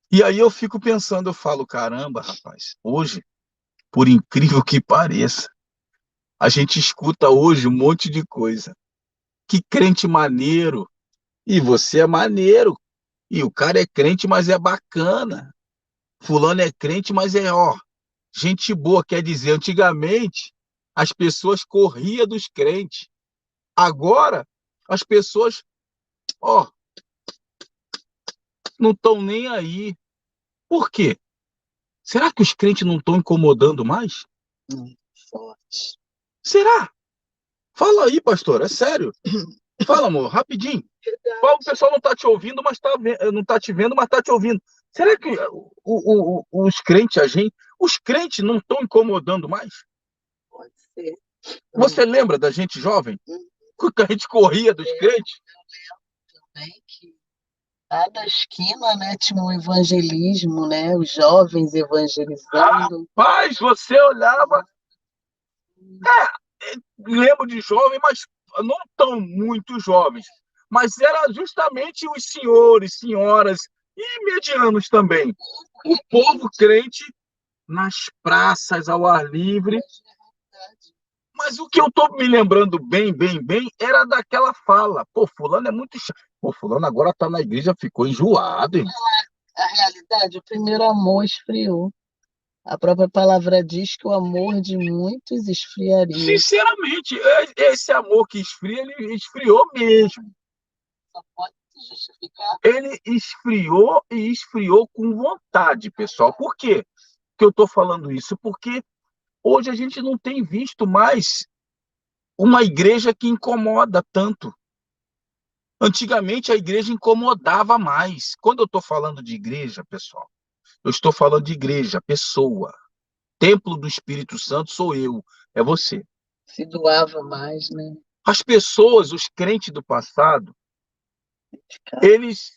E aí eu fico pensando, eu falo, caramba, rapaz, hoje, por incrível que pareça, a gente escuta hoje um monte de coisa. Que crente maneiro. E você é maneiro. E o cara é crente, mas é bacana. Fulano é crente, mas é, ó, gente boa. Quer dizer, antigamente, as pessoas corriam dos crentes. Agora, as pessoas, ó, não estão nem aí. Por quê? Será que os crentes não estão incomodando mais? Forte. Será? Fala aí, pastor, é sério. Fala, amor, rapidinho. O pessoal não está te ouvindo, mas não está te vendo, mas está te ouvindo. Será que os crentes, os crentes não estão incomodando mais? Pode ser. Você lembra da gente jovem? Que a gente corria dos crentes? Também que cada esquina, né, tinha um evangelismo, né? Os jovens evangelizando. Rapaz, você olhava, lembro de jovem, mas não tão muito jovens. Mas era justamente os senhores, senhoras e medianos também. O povo crente nas praças, ao ar livre. Mas o que eu estou me lembrando bem, era daquela fala. Pô, fulano é muito chato. Pô, fulano agora está na igreja, ficou enjoado, irmão. A realidade, o primeiro amor esfriou. A própria palavra diz que o amor de muitos esfriaria. Sinceramente, esse amor que esfria, ele esfriou mesmo. Só pode se justificar. Ele esfriou e esfriou com vontade, pessoal. Por quê que eu estou falando isso? Porque hoje a gente não tem visto mais uma igreja que incomoda tanto. Antigamente a igreja incomodava mais. Quando eu estou falando de igreja, pessoal, eu estou falando de igreja, pessoa. Templo do Espírito Santo sou eu, é você. Se doava mais, né? As pessoas, os crentes do passado, eles.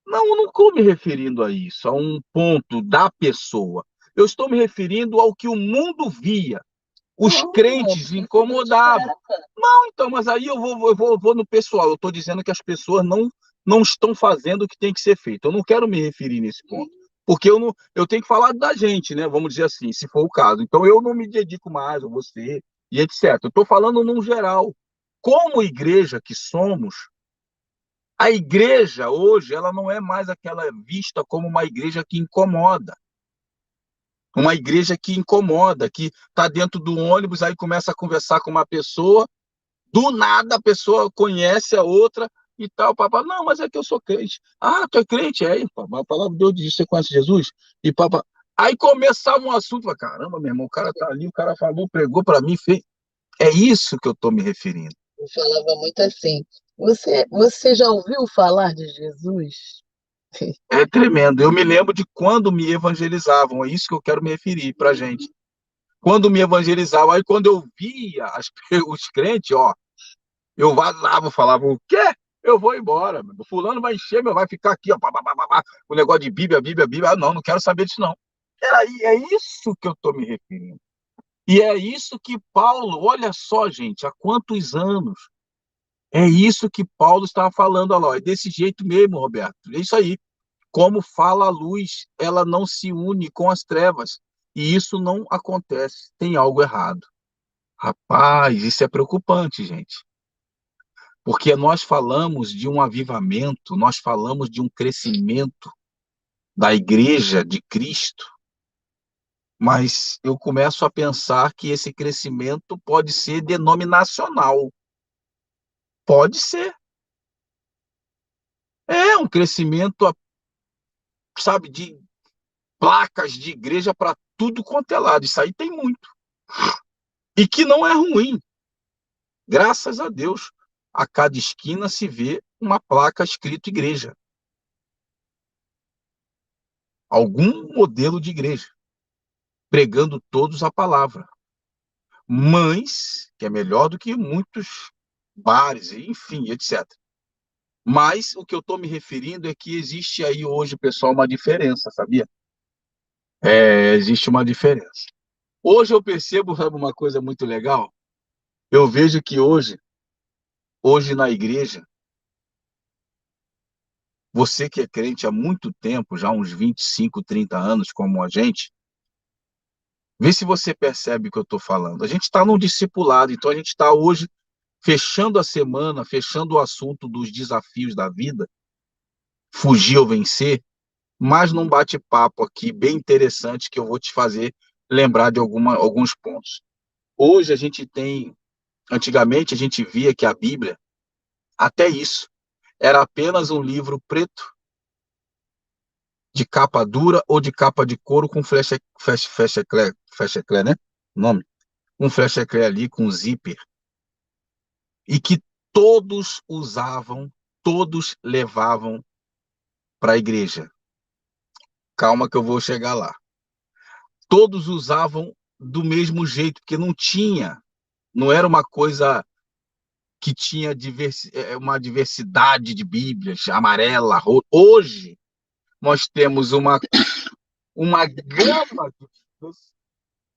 Não, eu não estou me referindo a isso, a um ponto da pessoa. Eu estou me referindo ao que o mundo via. Os crentes incomodavam. Não, então, mas aí eu vou no pessoal. Eu estou dizendo que as pessoas não estão fazendo o que tem que ser feito. Eu não quero me referir nesse ponto. Porque eu tenho que falar da gente, né? Vamos dizer assim, se for o caso. Então eu não me dedico mais a você e etc. Eu estou falando num geral. Como igreja que somos, a igreja hoje ela não é mais aquela vista como uma igreja que incomoda. Uma igreja que incomoda, que está dentro do ônibus, aí começa a conversar com uma pessoa, do nada a pessoa conhece a outra e tal, papai, não, mas é que eu sou crente. Ah, tu é crente? É, papai, a palavra de Deus diz, você conhece Jesus? E papai, aí começava um assunto, caramba, meu irmão, o cara tá ali, o cara falou, pregou para mim, fez. É isso que eu estou me referindo. Eu falava muito assim. Você já ouviu falar de Jesus? É tremendo. Eu me lembro de quando me evangelizavam, é isso que eu quero me referir para gente. quando me evangelizavam, aí quando eu via os crentes, ó, eu vazava, falava, o quê? Eu vou embora, meu. Fulano vai encher, meu, vai ficar aqui, ó, pá, pá, pá, pá, pá, o negócio de Bíblia, Bíblia, Bíblia. Ah, não, não quero saber disso, não. É isso que eu estou me referindo. E é isso que Paulo, olha só, gente, há quantos anos? É isso que Paulo estava falando, olha lá, é desse jeito mesmo, Roberto. É isso aí. Como fala a luz, ela não se une com as trevas. E isso não acontece. Tem algo errado. Rapaz, isso é preocupante, gente. Porque nós falamos de um avivamento, nós falamos de um crescimento da igreja de Cristo, mas eu começo a pensar que esse crescimento pode ser denominacional. Pode ser. É um crescimento, sabe, de placas de igreja para tudo quanto é lado. Isso aí tem muito. E que não é ruim. Graças a Deus, a cada esquina se vê uma placa escrito igreja. Algum modelo de igreja, pregando todos a palavra. Mas, que é melhor do que muitos bares, enfim, etc. Mas o que eu estou me referindo é que existe aí hoje, pessoal, uma diferença, sabia? Existe uma diferença. Hoje eu percebo, sabe, uma coisa muito legal? Eu vejo que hoje na igreja, você que é crente há muito tempo, já uns 25, 30 anos, como a gente, vê se você percebe o que eu estou falando. A gente está num discipulado, então a gente está hoje fechando a semana, fechando o assunto dos desafios da vida, fugir ou vencer, mas num bate-papo aqui bem interessante que eu vou te fazer lembrar de alguns pontos. Hoje a gente tem, antigamente a gente via que a Bíblia, até isso, era apenas um livro preto, de capa dura ou de capa de couro com flecha eclé, né? O nome? Um flecha eclé ali com zíper. E que todos usavam, todos levavam para a igreja. Calma que eu vou chegar lá. Todos usavam do mesmo jeito, porque não era uma coisa que tinha uma diversidade de Bíblias, amarela, roxa. Hoje, nós temos uma gama de Bíblias,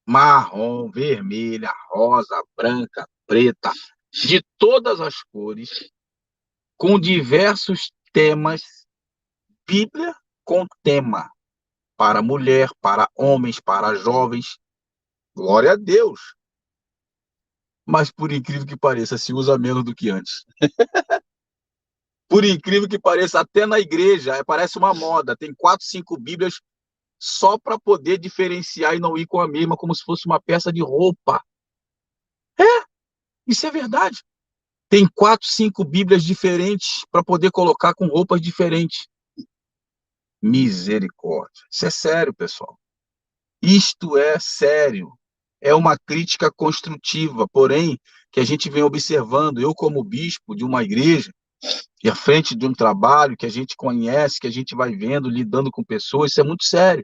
marrom, vermelha, rosa, branca, preta, de todas as cores, com diversos temas, Bíblia com tema, para mulher, para homens, para jovens. Glória a Deus. Mas por incrível que pareça, se usa menos do que antes. Por incrível que pareça, até na igreja parece uma moda. Tem 4, 5 Bíblias só para poder diferenciar e não ir com a mesma, como se fosse uma peça de roupa. Isso é verdade. Tem 4, 5 Bíblias diferentes para poder colocar com roupas diferentes. Misericórdia. Isso é sério, pessoal. Isto é sério. É uma crítica construtiva, porém, que a gente vem observando. Eu, como bispo de uma igreja, e à frente de um trabalho que a gente conhece, que a gente vai vendo, lidando com pessoas, isso é muito sério.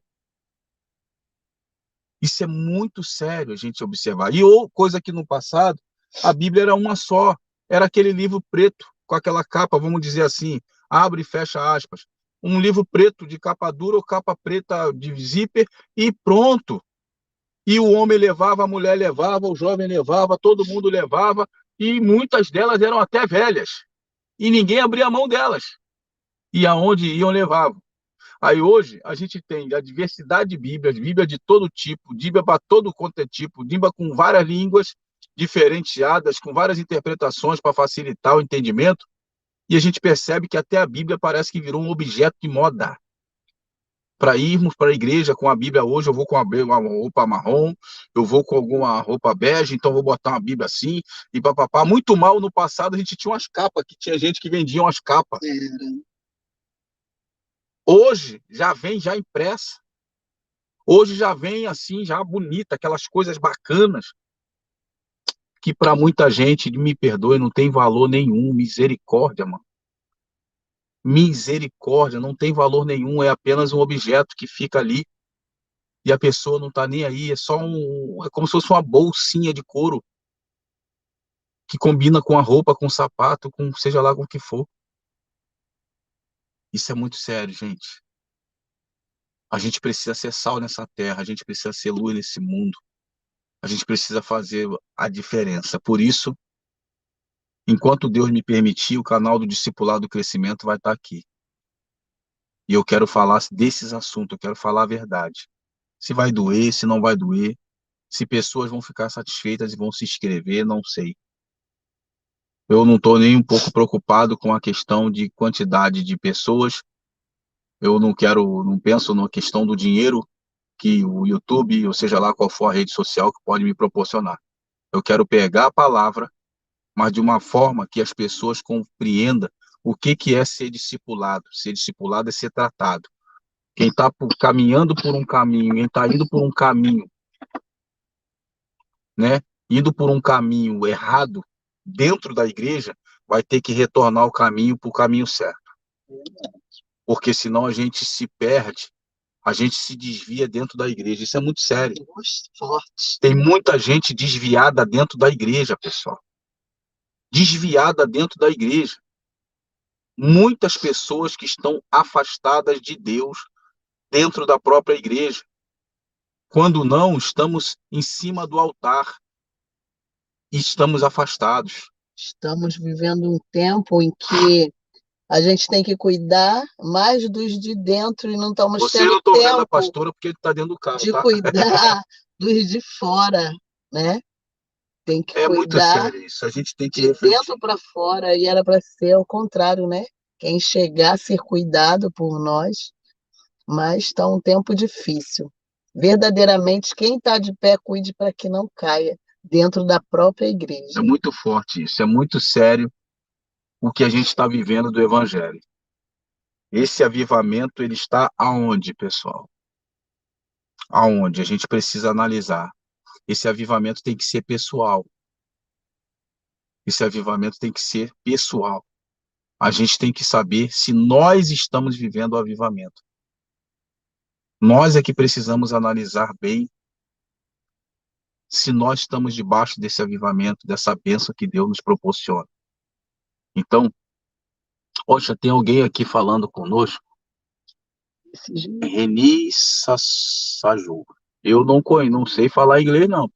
Isso é muito sério a gente observar. E ou coisa que no passado a Bíblia era uma só, era aquele livro preto com aquela capa, vamos dizer assim, abre e fecha aspas, um livro preto de capa dura ou capa preta de zíper e pronto. E o homem levava, a mulher levava, o jovem levava, todo mundo levava e muitas delas eram até velhas e ninguém abria a mão delas. E aonde iam levavam. Aí hoje a gente tem a diversidade de Bíblias, Bíblia de todo tipo, Bíblia para todo quanto é tipo, Bíblia com várias línguas diferenciadas, com várias interpretações para facilitar o entendimento, e a gente percebe que até a Bíblia parece que virou um objeto de moda. Para irmos para a igreja com a Bíblia hoje, eu vou com uma roupa marrom, eu vou com alguma roupa bege, então vou botar uma Bíblia assim, e papapá. Muito mal no passado a gente tinha umas capas, que tinha gente que vendia umas capas. Hoje já vem já impressa. Hoje já vem assim, já bonita, aquelas coisas bacanas, que para muita gente, me perdoe, não tem valor nenhum. Misericórdia, mano. Misericórdia, não tem valor nenhum, é apenas um objeto que fica ali. e a pessoa não está nem aí, é como se fosse uma bolsinha de couro que combina com a roupa, com o sapato, com seja lá com o que for. Isso é muito sério, gente. A gente precisa ser sal nessa terra, a gente precisa ser luz nesse mundo, a gente precisa fazer a diferença. Por isso, enquanto Deus me permitir, o canal do Discipulado do Crescimento vai estar aqui. E eu quero falar desses assuntos, eu quero falar a verdade. Se vai doer, se não vai doer, se pessoas vão ficar satisfeitas e vão se inscrever, não sei. Eu não estou nem um pouco preocupado com a questão de quantidade de pessoas. Eu não penso na questão do dinheiro que o YouTube, ou seja lá qual for a rede social, que pode me proporcionar. Eu quero pegar a palavra, mas de uma forma que as pessoas compreendam o que é ser discipulado. Ser discipulado é ser tratado. Quem está caminhando por um caminho, quem está indo por um caminho, né, indo por um caminho errado dentro da igreja, vai ter que retornar o caminho para o caminho certo. Porque senão a gente se perde, a gente se desvia dentro da igreja. Isso é muito sério. Tem muita gente desviada dentro da igreja, pessoal. Desviada dentro da igreja. Muitas pessoas que estão afastadas de Deus dentro da própria igreja. Quando não, estamos em cima do altar e estamos afastados. Estamos vivendo um tempo em que a gente tem que cuidar mais dos de dentro e não estamos Você tendo não estou vendo a tempo pastora porque ele está dentro do carro, de tá? cuidar dos de fora, né? Tem que É muito cuidar sério isso. A gente tem que de dentro refletir. para fora e era para ser ao contrário, né? Quem chegar a ser cuidado por nós, mas está um tempo difícil. Verdadeiramente, quem está de pé, cuide para que não caia dentro da própria É igreja. muito forte isso. É muito sério o que a gente está vivendo do Evangelho. Esse avivamento, ele está aonde, pessoal? Aonde? A gente precisa analisar. Esse avivamento tem que ser pessoal. Esse avivamento tem que ser pessoal. A gente tem que saber se nós estamos vivendo o avivamento. Nós é que precisamos analisar bem se nós estamos debaixo desse avivamento, dessa bênção que Deus nos proporciona. Então, poxa, tem alguém aqui falando conosco, Reni Saju. Eu não conheço, não sei falar inglês, não.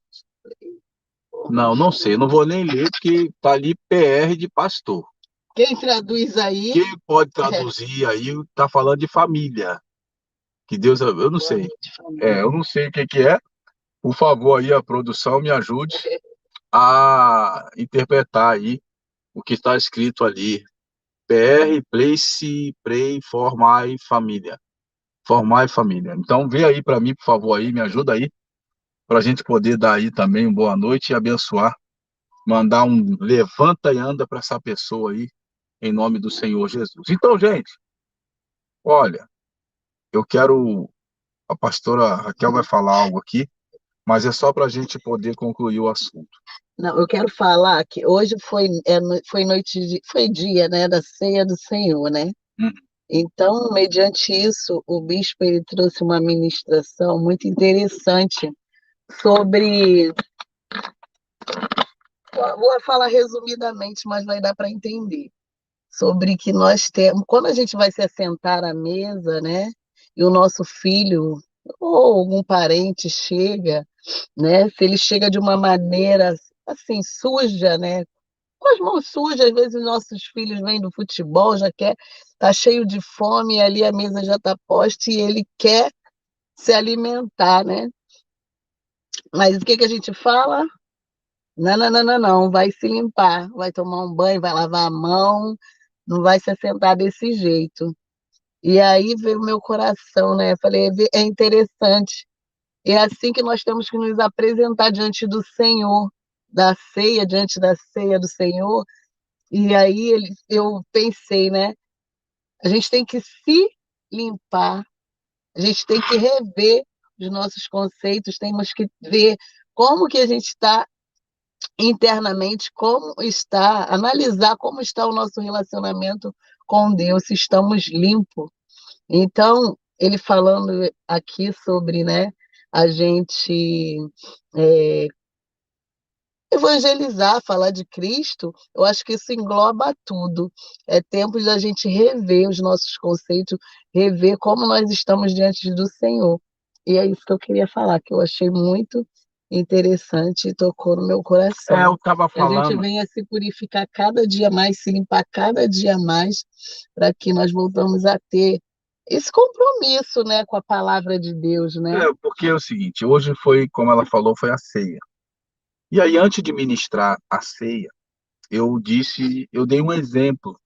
Não, não sei, não vou nem ler, porque tá ali PR de pastor. Quem traduz aí? Quem pode traduzir aí, tá falando de família. Que Deus, eu não sei. Eu não sei o que que é. Por favor, aí a produção me ajude a interpretar aí o que está escrito ali. PR, Place, Pray for my família. For my família. Então, vê aí para mim, por favor, aí, me ajuda aí, para a gente poder dar aí também uma boa noite e abençoar. Mandar um levanta e anda para essa pessoa aí, em nome do Senhor Jesus. Então, gente, olha, eu quero. A pastora Raquel vai falar algo aqui, mas é só para a gente poder concluir o assunto. Não, eu quero falar que hoje foi noite foi dia, né, da ceia do Senhor, né? Hum. Então, mediante isso, o bispo ele trouxe uma ministração muito interessante sobre, vou falar resumidamente, mas vai dar para entender, sobre que nós temos, quando a gente vai se assentar à mesa, né, e o nosso filho ou algum parente chega, né, se ele chega de uma maneira assim suja, né, com as mãos sujas, às vezes nossos filhos vêm do futebol, já quer, tá cheio de fome, e ali a mesa já está posta e ele quer se alimentar, né? Mas o que que a gente fala? Não, não, não, não, não, vai se limpar, vai tomar um banho, vai lavar a mão, não vai se assentar desse jeito. E aí veio o meu coração, né? Eu falei, é interessante. É assim que nós temos que nos apresentar diante do Senhor, da ceia, diante da ceia do Senhor. E aí eu pensei, né? A gente tem que se limpar, a gente tem que rever os nossos conceitos, temos que ver como que a gente está internamente, como está, analisar como está o nosso relacionamento com Deus, se estamos limpos. Então, ele falando aqui sobre, né, a gente é, evangelizar, falar de Cristo, eu acho que isso engloba tudo. É tempo de a gente rever os nossos conceitos, rever como nós estamos diante do Senhor. E é isso que eu queria falar, que eu achei muito interessante e tocou no meu coração. Eu estava Que a gente falando, venha se purificar cada dia mais, se limpar cada dia mais, para que nós voltamos a ter esse compromisso, né, com a palavra de Deus, né? porque é o seguinte, hoje foi, como ela falou, foi a ceia. E aí, antes de ministrar a ceia, eu dei um exemplo.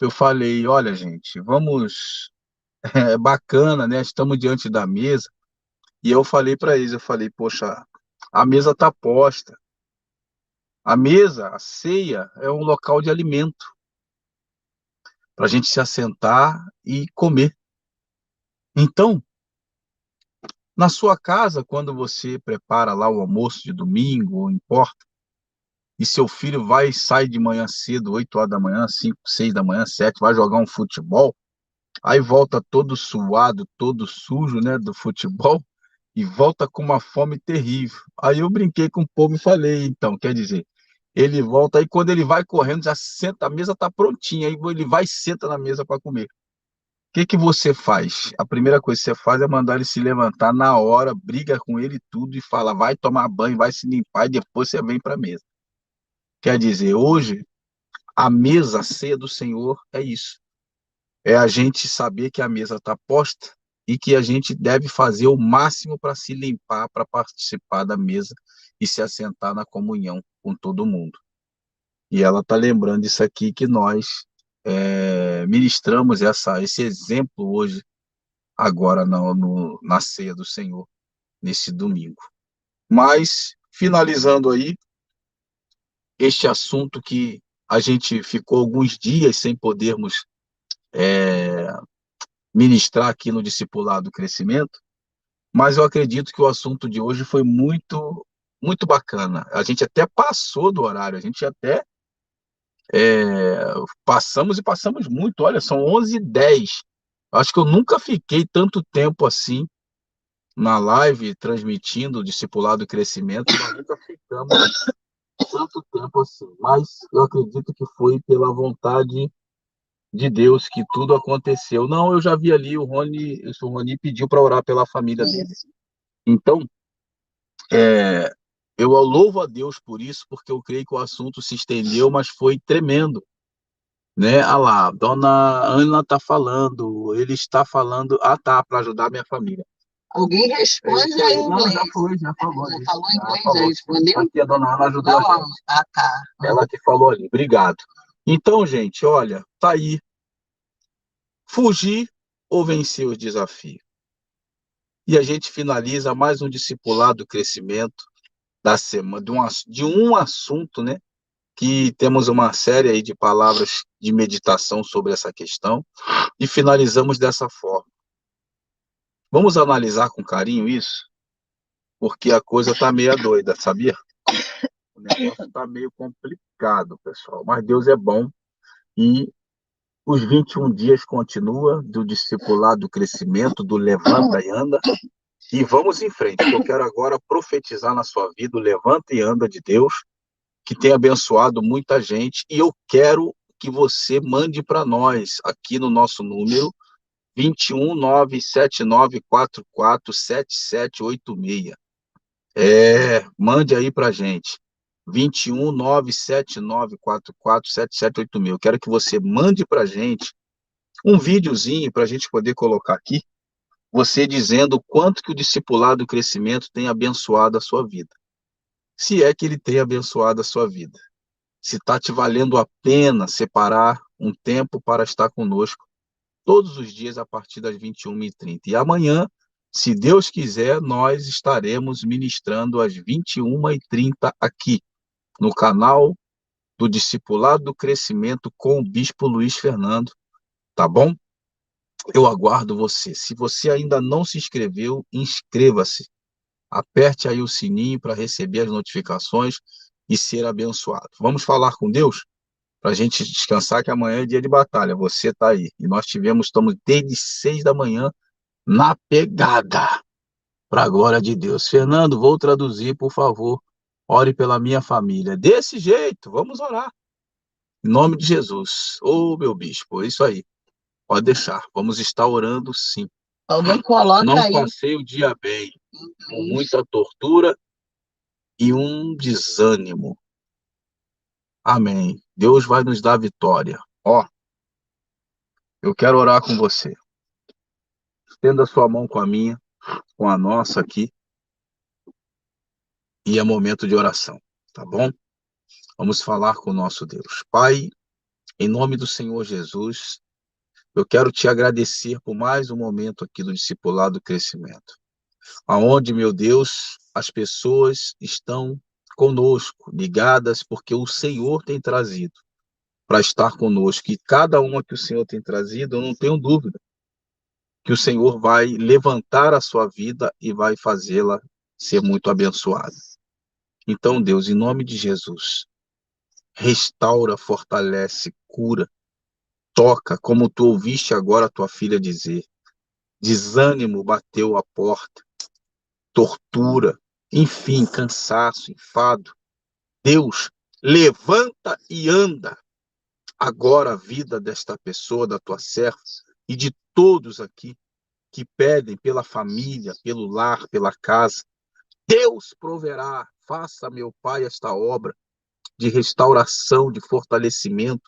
Eu falei, olha, gente, vamos, é bacana, né? Estamos diante da mesa. E eu falei para eles, eu falei, poxa, a mesa está posta. A mesa, a ceia, é um local de alimento para a gente se assentar e comer. Então, na sua casa, quando você prepara lá o almoço de domingo, ou importa, e seu filho vai e sai de manhã cedo, 8 horas da manhã, 5, 6 da manhã, 7, vai jogar um futebol, aí volta todo suado, todo sujo, né, do futebol, e volta com uma fome terrível. Aí eu brinquei com o povo e falei, então, quer dizer, ele volta aí, quando ele vai correndo, já senta, a mesa está prontinha, aí ele vai e senta na mesa para comer. O que que você faz? A primeira coisa que você faz é mandar ele se levantar na hora, briga com ele tudo e fala, vai tomar banho, vai se limpar e depois você vem para a mesa. Quer dizer, hoje, a mesa, a ceia do Senhor é isso. É a gente saber que a mesa está posta e que a gente deve fazer o máximo para se limpar, para participar da mesa e se assentar na comunhão com todo mundo. E ela está lembrando isso aqui que nós ministramos esse exemplo hoje, agora na ceia do Senhor, nesse domingo. Mas, finalizando aí, este assunto que a gente ficou alguns dias sem podermos ministrar aqui no Discipulado do Crescimento, mas eu acredito que o assunto de hoje foi muito, muito bacana. A gente até passou do horário, a gente até passamos e passamos muito. Olha, são 11h10. Acho que eu nunca fiquei tanto tempo assim na live transmitindo o Discipulado do Crescimento, nós nunca ficamos tanto tempo assim. Mas eu acredito que foi pela vontade de Deus que tudo aconteceu. Não, eu já vi ali o Rony pediu para orar pela família dele. Então, eu louvo a Deus por isso, porque eu creio que o assunto se estendeu, mas foi tremendo, né? Ah lá, dona Ana está falando, ele está falando, tá, para ajudar a minha família. Alguém responde aí em Não, inglês. já foi, já falou. Já Ali. falou em Já inglês, já falou. respondeu? Aqui a dona Ana ajudou a Não, gente. ah, tá. Ela que falou ali, obrigado. Então, gente, olha, tá aí. Fugir ou vencer os desafios. E a gente finaliza mais um discipulado do crescimento da semana, de um assunto, né? Que temos uma série aí de palavras de meditação sobre essa questão e finalizamos dessa forma. Vamos analisar com carinho isso, porque a coisa está meio doida, sabia? O negócio está meio complicado, pessoal, mas Deus é bom e os 21 dias continua do discipulado, do crescimento, do levanta e anda. E vamos em frente, que eu quero agora profetizar na sua vida o levanta e anda de Deus, que tem abençoado muita gente, e eu quero que você mande para nós, aqui no nosso número, 21979447786. Mande aí para gente. 21979447786. Eu quero que você mande para gente um videozinho para a gente poder colocar aqui, você dizendo o quanto que o discipulado do crescimento tem abençoado a sua vida. Se é que ele tem abençoado a sua vida. Se está te valendo a pena separar um tempo para estar conosco todos os dias a partir das 21h30. E amanhã, se Deus quiser, nós estaremos ministrando às 21h30 aqui, no canal do Discipulado do Crescimento com o Bispo Luiz Fernando, tá bom? Eu aguardo você. Se você ainda não se inscreveu, inscreva-se. Aperte aí o sininho para receber as notificações e ser abençoado. Vamos falar com Deus? Para a gente descansar, que amanhã é dia de batalha. Você está aí. E nós estamos desde 6 da manhã na pegada. para a glória de Deus. Fernando, vou traduzir, por favor. Ore pela minha família. Desse jeito, vamos orar. Em nome de Jesus. Ô, meu bispo, é isso aí. Pode deixar. Vamos estar orando, sim. Alguém coloca Não aí. passei o dia bem, com muita tortura e um desânimo. Amém. Deus vai nos dar vitória. Ó, eu quero orar com você. Estenda sua mão com a minha, com a nossa aqui, e é momento de oração, tá bom? Vamos falar com o nosso Deus. Pai, em nome do Senhor Jesus, eu quero te agradecer por mais um momento aqui do Discipulado do Crescimento, aonde, meu Deus, as pessoas estão conosco, ligadas, porque o Senhor tem trazido para estar conosco, e cada uma que o Senhor tem trazido, eu não tenho dúvida que o Senhor vai levantar a sua vida e vai fazê-la ser muito abençoada. Então, Deus, em nome de Jesus, restaura, fortalece, cura, toca, como tu ouviste agora a tua filha dizer. Desânimo bateu a porta, tortura, enfim, cansaço, enfado. Deus, levanta e anda agora a vida desta pessoa, da tua serva e de todos aqui que pedem pela família, pelo lar, pela casa. Deus proverá, faça, meu Pai, esta obra de restauração, de fortalecimento,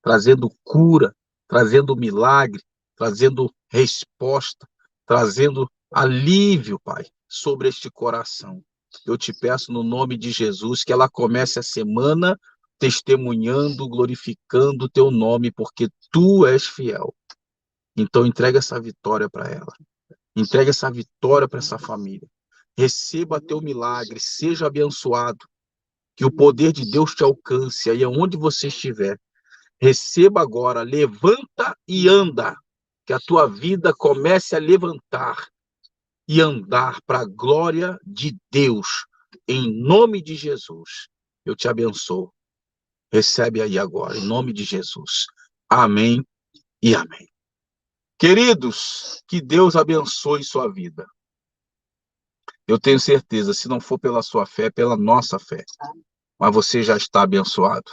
trazendo cura, trazendo milagre, trazendo resposta, trazendo alívio, Pai, sobre este coração. Eu te peço no nome de Jesus que ela comece a semana testemunhando, glorificando o teu nome, porque tu és fiel. Então entrega essa vitória para ela. Entrega essa vitória para essa família. Receba teu milagre, seja abençoado. Que o poder de Deus te alcance aí aonde você estiver. Receba agora, levanta e anda. Que a tua vida comece a levantar e andar para a glória de Deus. Em nome de Jesus, eu te abençoo. Recebe aí agora, em nome de Jesus. Amém e amém. Queridos, que Deus abençoe sua vida. Eu tenho certeza, se não for pela sua fé, é pela nossa fé. Mas você já está abençoado.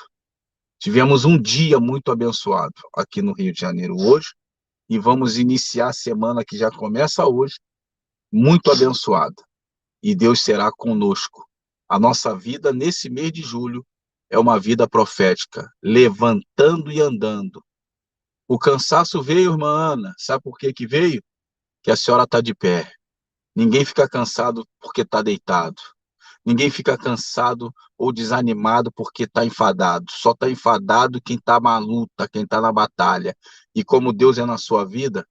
Tivemos um dia muito abençoado aqui no Rio de Janeiro hoje e vamos iniciar a semana que já começa hoje, muito abençoada. E Deus será conosco. A nossa vida nesse mês de julho é uma vida profética, levantando e andando. O cansaço veio, irmã Ana, sabe por que que veio? Que a senhora está de pé. Ninguém fica cansado porque está deitado. Ninguém fica cansado ou desanimado porque está enfadado. Só está enfadado quem está na luta, quem está na batalha. E como Deus é na sua vida,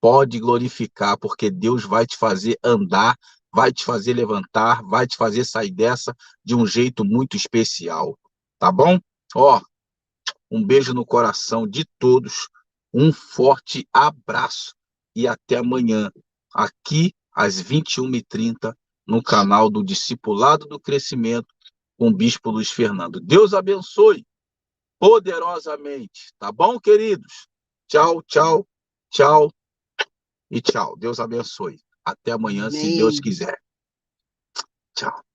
pode glorificar, porque Deus vai te fazer andar, vai te fazer levantar, vai te fazer sair dessa de um jeito muito especial. Tá bom? Ó, um beijo no coração de todos, um forte abraço e até amanhã, aqui às 21h30, no canal do Discipulado do Crescimento, com o Bispo Luiz Fernando. Deus abençoe poderosamente, tá bom, queridos? Tchau, tchau, tchau e tchau. Deus abençoe. Até amanhã, se Deus quiser. Tchau.